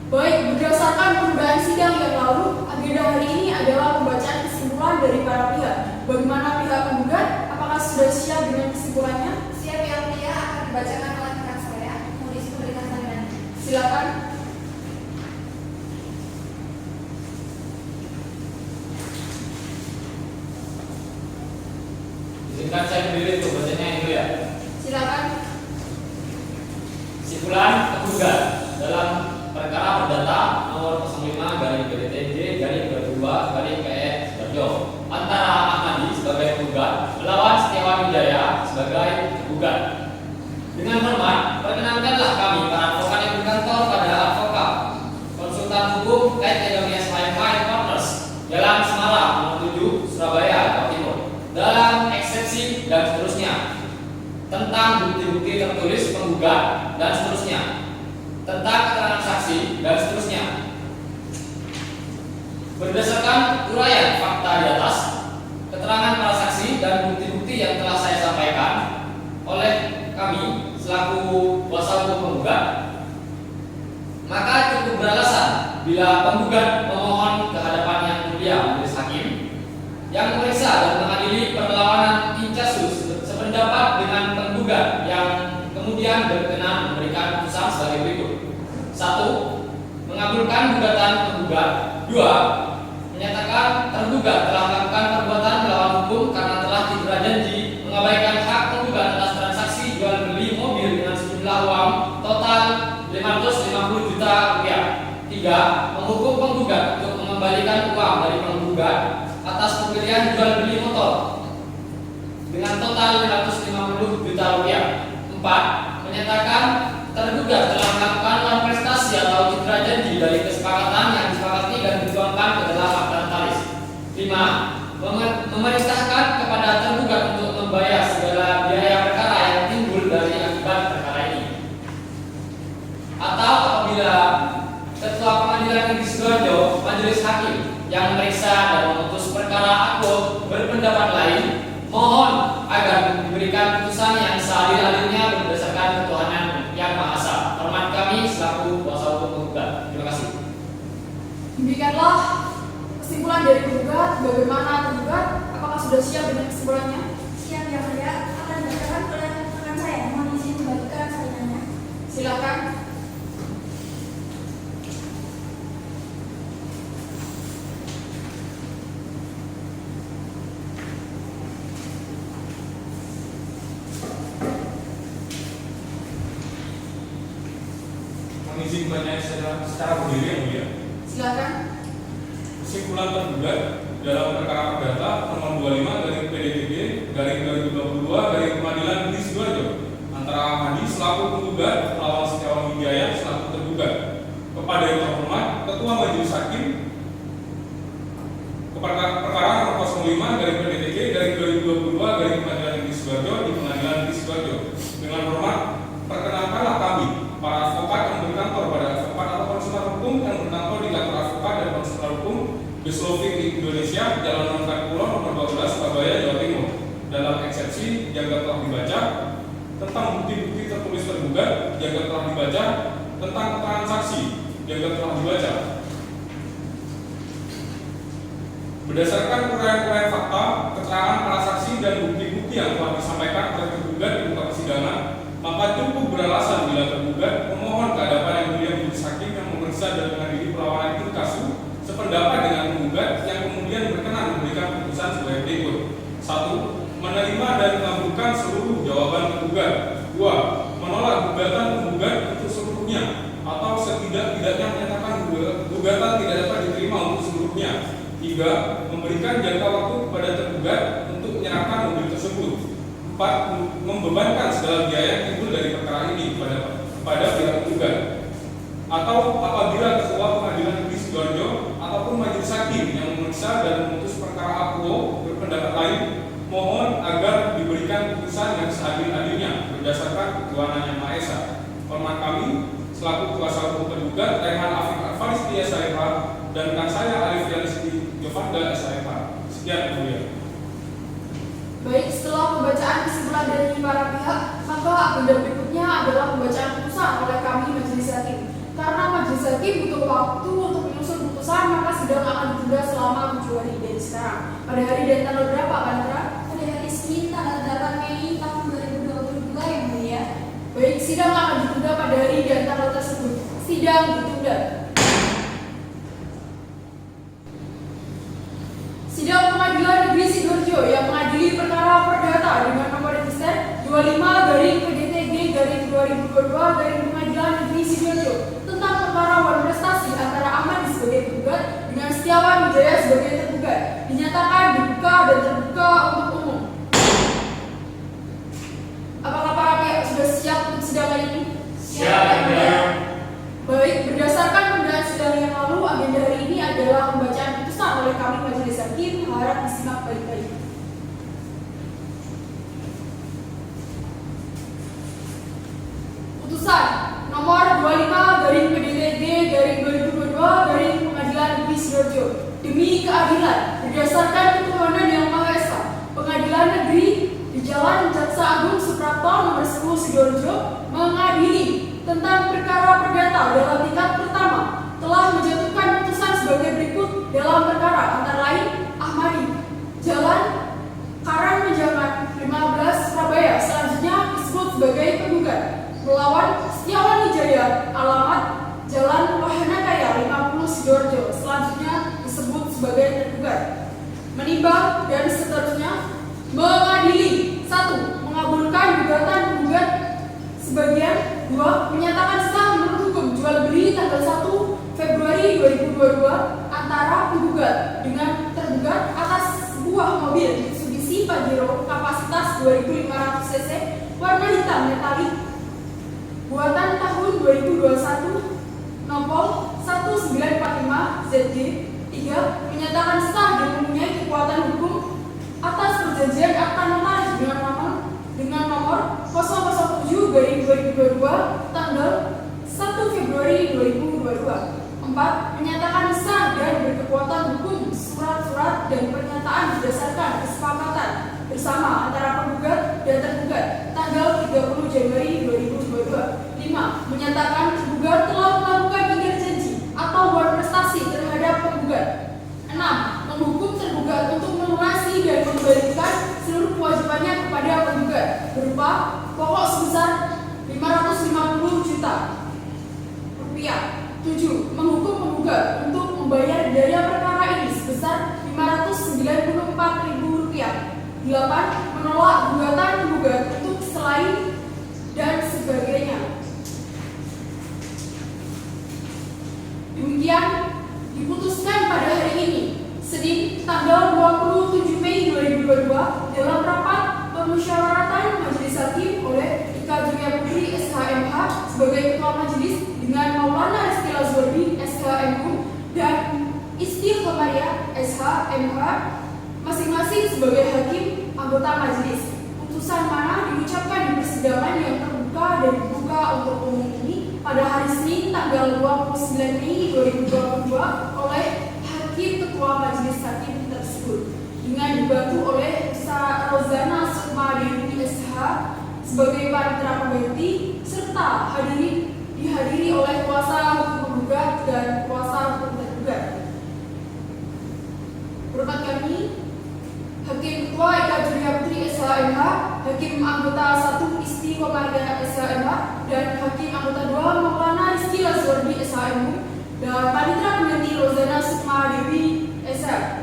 Baik, berdasarkan penundaan sidang yang lalu, agenda hari ini adalah pembacaan kesimpulan dari para pihak. Bagaimana pihak penggugat? Apakah sudah siap dengan kesimpulannya? Siap Yang Mulia, akan dibacakan oleh rekan saya. Mohon izin memberikan sambutan. Silakan. Izinkan saya berdiri untuk bacanya yang mulia. Silakan. Kesimpulan tergugat dalam perkara perdata nomor 05/PDTG/22/PE Sidoarjo antara Ahmadi sebagai penggugat melawan Setiawan Wijaya sebagai tergugat. Dengan hormat, perkenankanlah kami para advokat yang berkantor pada advokat konsultan hukum KTGMS High Partners Jalan Semarang nomor 7 Surabaya, Jawa Timur dalam eksepsi dan seterusnya tentang bukti-bukti tertulis penggugat dan seterusnya tentang keterangan saksi dan seterusnya. Berdasarkan uraian fakta di atas, keterangan para saksi dan bukti-bukti yang telah saya sampaikan oleh kami selaku kuasa hukum penggugat, maka cukup beralasan bila penggugat memohon ke hadapan yang mulia majelis hakim yang memeriksa dan mengadili perlawanan incasus sependapat dengan penggugat yang kemudian berkenan memberikan putusan sebagai berikut. 1. Mengabulkan gugatan penggugat. 2. Menyatakan tergugat telah melakukan perbuatan melawan hukum karena telah diberi janji mengabaikan hak penggugat atas transaksi jual beli mobil dengan sejumlah uang total 550 juta rupiah. 3. Menghukum penggugat untuk mengembalikan uang dari penggugat atas pembelian jual beli motor dengan total 550 juta rupiah. 4. Menyatakan tergugat telah melakukan malprestasi atau citra janji dari kesepakatan yang disepakati dan dituangkan ke dalam akta notaris. 5. Memerintahkan kepada tergugat untuk membayar segala biaya perkara yang timbul dari akibat perkara ini. Atau apabila Ketua Pengadilan Negeri Sidoarjo Majelis Hakim yang memeriksa dan memutus perkara aku berpendapat lain, mohon agar diberikan putusan yang seadil-adilnya berdasarkan ketuhanan yang Maha Esa. Hormat kami selaku kuasa hukum penggugat. Terima kasih. Demikianlah kesimpulan dari penggugat. Bagaimana penggugat? Apakah sudah siap dengan kesimpulannya? Siap Yang Mulia, akan dibacakan oleh rekan saya. Mohon izin membagikan salinannya. Silakan. Izin bacanya secara berdiri yang mulia. Silakan. Kesimpulan tergugat dalam perkara perdata nomor 25/PDTG/2022 Pengadilan Negeri Sidoarjo antara Ahmadi selaku penggugat melawan Setiawan Wijaya selaku tergugat. Kepada yang terhormat Ketua Majelis Hakim, perkara nomor 05/PDTG/2022 Pengadilan Negeri Sidoarjo di Pengadilan Negeri Sidoarjo. Dengan hormat, perkenankanlah kami para advokat yang berkantor pada advokat atau konsultan hukum yang berkantor di kantor advokat dan konsultan hukum Bislovik Indonesia, Jalan Rangkat Pulau nomor 12 Surabaya, Jawa Timur dalam eksepsi yang telah dibaca tentang bukti-bukti tertulis tergugat yang telah dibaca tentang keterangan saksi yang telah dibaca. Berdasarkan uraian-uraian fakta, keterangan para gugatan penggugat untuk seluruhnya atau setidak-tidaknya menyatakan gugatan tidak dapat diterima untuk seluruhnya. 3. Memberikan jangka waktu kepada tergugat untuk menyerahkan mobil tersebut. 4. Membebankan segala biaya yang timbul dari perkara ini kepada pihak tergugat. Atau apabila Ketua Pengadilan Negeri Sidoarjo ataupun majelis hakim yang memeriksa dan memutus perkara akuo berpendapat lain, mohon agar diberikan putusan yang seadil-adilnya berdasarkan ketuhanan Yang Maha Esa. Hormat kami selaku kuasa hukum tergugat Rehan Afif Arfaristi SHMH dan rekan saya Arif Yalisti Jovanda SHMH. Sekian yang mulia. Baik, setelah pembacaan kesimpulan dari para pihak, maka agenda berikutnya adalah pembacaan putusan oleh kami majelis hakim. Karena majelis hakim butuh waktu untuk menyusun putusan, maka sidang akan ditunda selama 7 hari dari sekarang. Pada hari dan tanggal berapa, Pak Natra? Pada hari Senin tanggal 8 Mei tahun 2022 yang mulia. Baik, sidang akan ditunda pada hari dan tanggal tersebut. Sidang ditunda. Sidang Pengadilan Negeri Sidoarjo yang mengadili perkara perdata dengan nomor register 25/PDTG/2022 Pengadilan Negeri Sidoarjo tentang perkara wan prestasi antara Ahmad sebagai tergugat dengan Setiawan Wijaya sebagai tergugat dinyatakan dibuka dan terbuka untuk umum. Apakah para pihak sudah siap untuk sidang hari ini? Siap, ya. Baik, berdasarkan penundaan sidang yang lalu, agenda hari ini adalah pembacaan putusan oleh kami majelis hakim. Harap disimak baik-baik. Putusan nomor 25/PDTG/2022 Pengadilan Negeri Sidoarjo demi keadilan berdasarkan ketuhanan Yang Maha Esa, Pengadilan Negeri di Jalan Jaksa Agung Suprapto nomor 10 Sidoarjo mengadili tentang perkara perdata dalam tingkat pertama telah menjatuhkan putusan sebagai berikut dalam perkara antara lain Ahmadi, Jalan Karangmenjangan 15 Surabaya, selanjutnya disebut sebagai penggugat, melawan Setiawan Wijaya, alamat Jalan Wahana Kaya 50 Sidoarjo, selanjutnya disebut sebagai tergugat, menimbang dan seterusnya mengadili 1. Mengabulkan gugatan penggugat sebagian 2. Menyatakan sah menurut hukum jual beli tanggal 1 Februari 2022 antara penggugat dengan tergugat atas sebuah mobil Mitsubishi Pajero kapasitas 2500 cc warna hitam metalik buatan tahun 2021 nomor 1945 ZG. 3. Menyatakan sah dan mempunyai kekuatan hukum atas perjanjian akta notaris dengan nomor 007/2022 tanggal 1 Februari 2022. 4. Menyatakan sah dan berkekuatan hukum surat-surat dan pernyataan berdasarkan kesepakatan bersama antara penggugat dan tergugat tanggal 30 Januari 2022. 5. Menyatakan tergugat telah melakukan ingkar janji atau wan prestasi terhadap penggugat. 6. Menghukum tergugat untuk melunasi dan mengembalikan seluruh kewajibannya kepada penggugat berupa pokok sebesar 550 juta rupiah. 7. Menghukum penggugat untuk membayar biaya perkara ini sebesar Rp594.000. 8. Menolak gugatan penggugat untuk selain dan sebagainya. Demikian diputuskan pada hari ini, Senin tanggal 27 Mei 2022 dalam rapat pemusyawaratan Majelis Hakim oleh Ika Julia Putri SHMH sebagai Ketua Majelis dengan Maulana Rizky Lazwardi SHMU dan Isti Khomaria SHMH masing-masing sebagai hakim anggota majelis. Putusan mana diucapkan di persidangan yang terbuka dan dibuka untuk umum ini pada hari Senin tanggal 29 Mei 2022 oleh Hakim Ketua Majelis Hakim tersebut dengan dibantu oleh Rozana Sukmadewi SH sebagai panitera pengganti serta dihadiri oleh kuasa hukum penggugat dan kuasa hukum tergugat. Hormat kami, Hakim Ketua Ika Julia Putri SHMH, Hakim Anggota 1 Isti Khomaria SHMH, dan Hakim Anggota 2 Maulana Rizky Lazwardi SHMU, dan panitera pengganti Rozana Sukmadewi SH.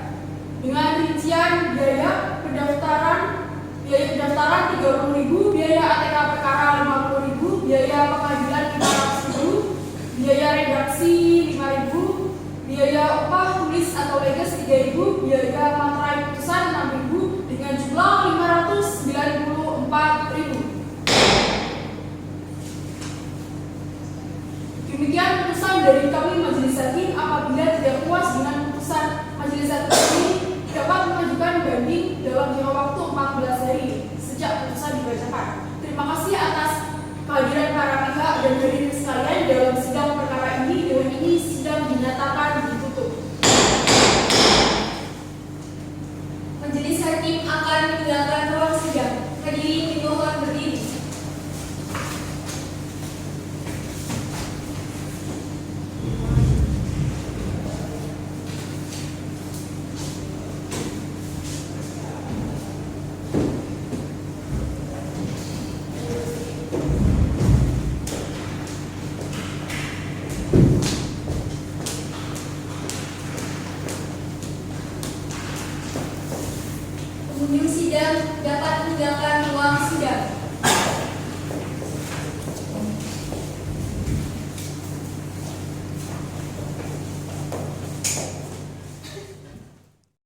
Dengan rincian biaya pendaftaran 30.000, biaya ATK perkara 50.000, biaya pengadilan 500.000, biaya redaksi 5.000, biaya upah tulis atau leges 3.000, biaya materai putusan 6.000 dengan jumlah 594.000. Demikian putusan dari kami majelis hakim. Apabila tidak puas dengan putusan majelis hakim ini, dapat mengajukan banding dalam jangka waktu 14 hari sejak putusan dibacakan. Terima kasih atas kehadiran para pihak dan hadirin sekalian dalam sidang perkara ini. Dengan ini sidang dinyatakan ditutup. Majelis hakim akan meninggalkan ruang sidang. Hadirin dimohon berdiri. Pengunjung sidang dapat meninggalkan ruang sidang.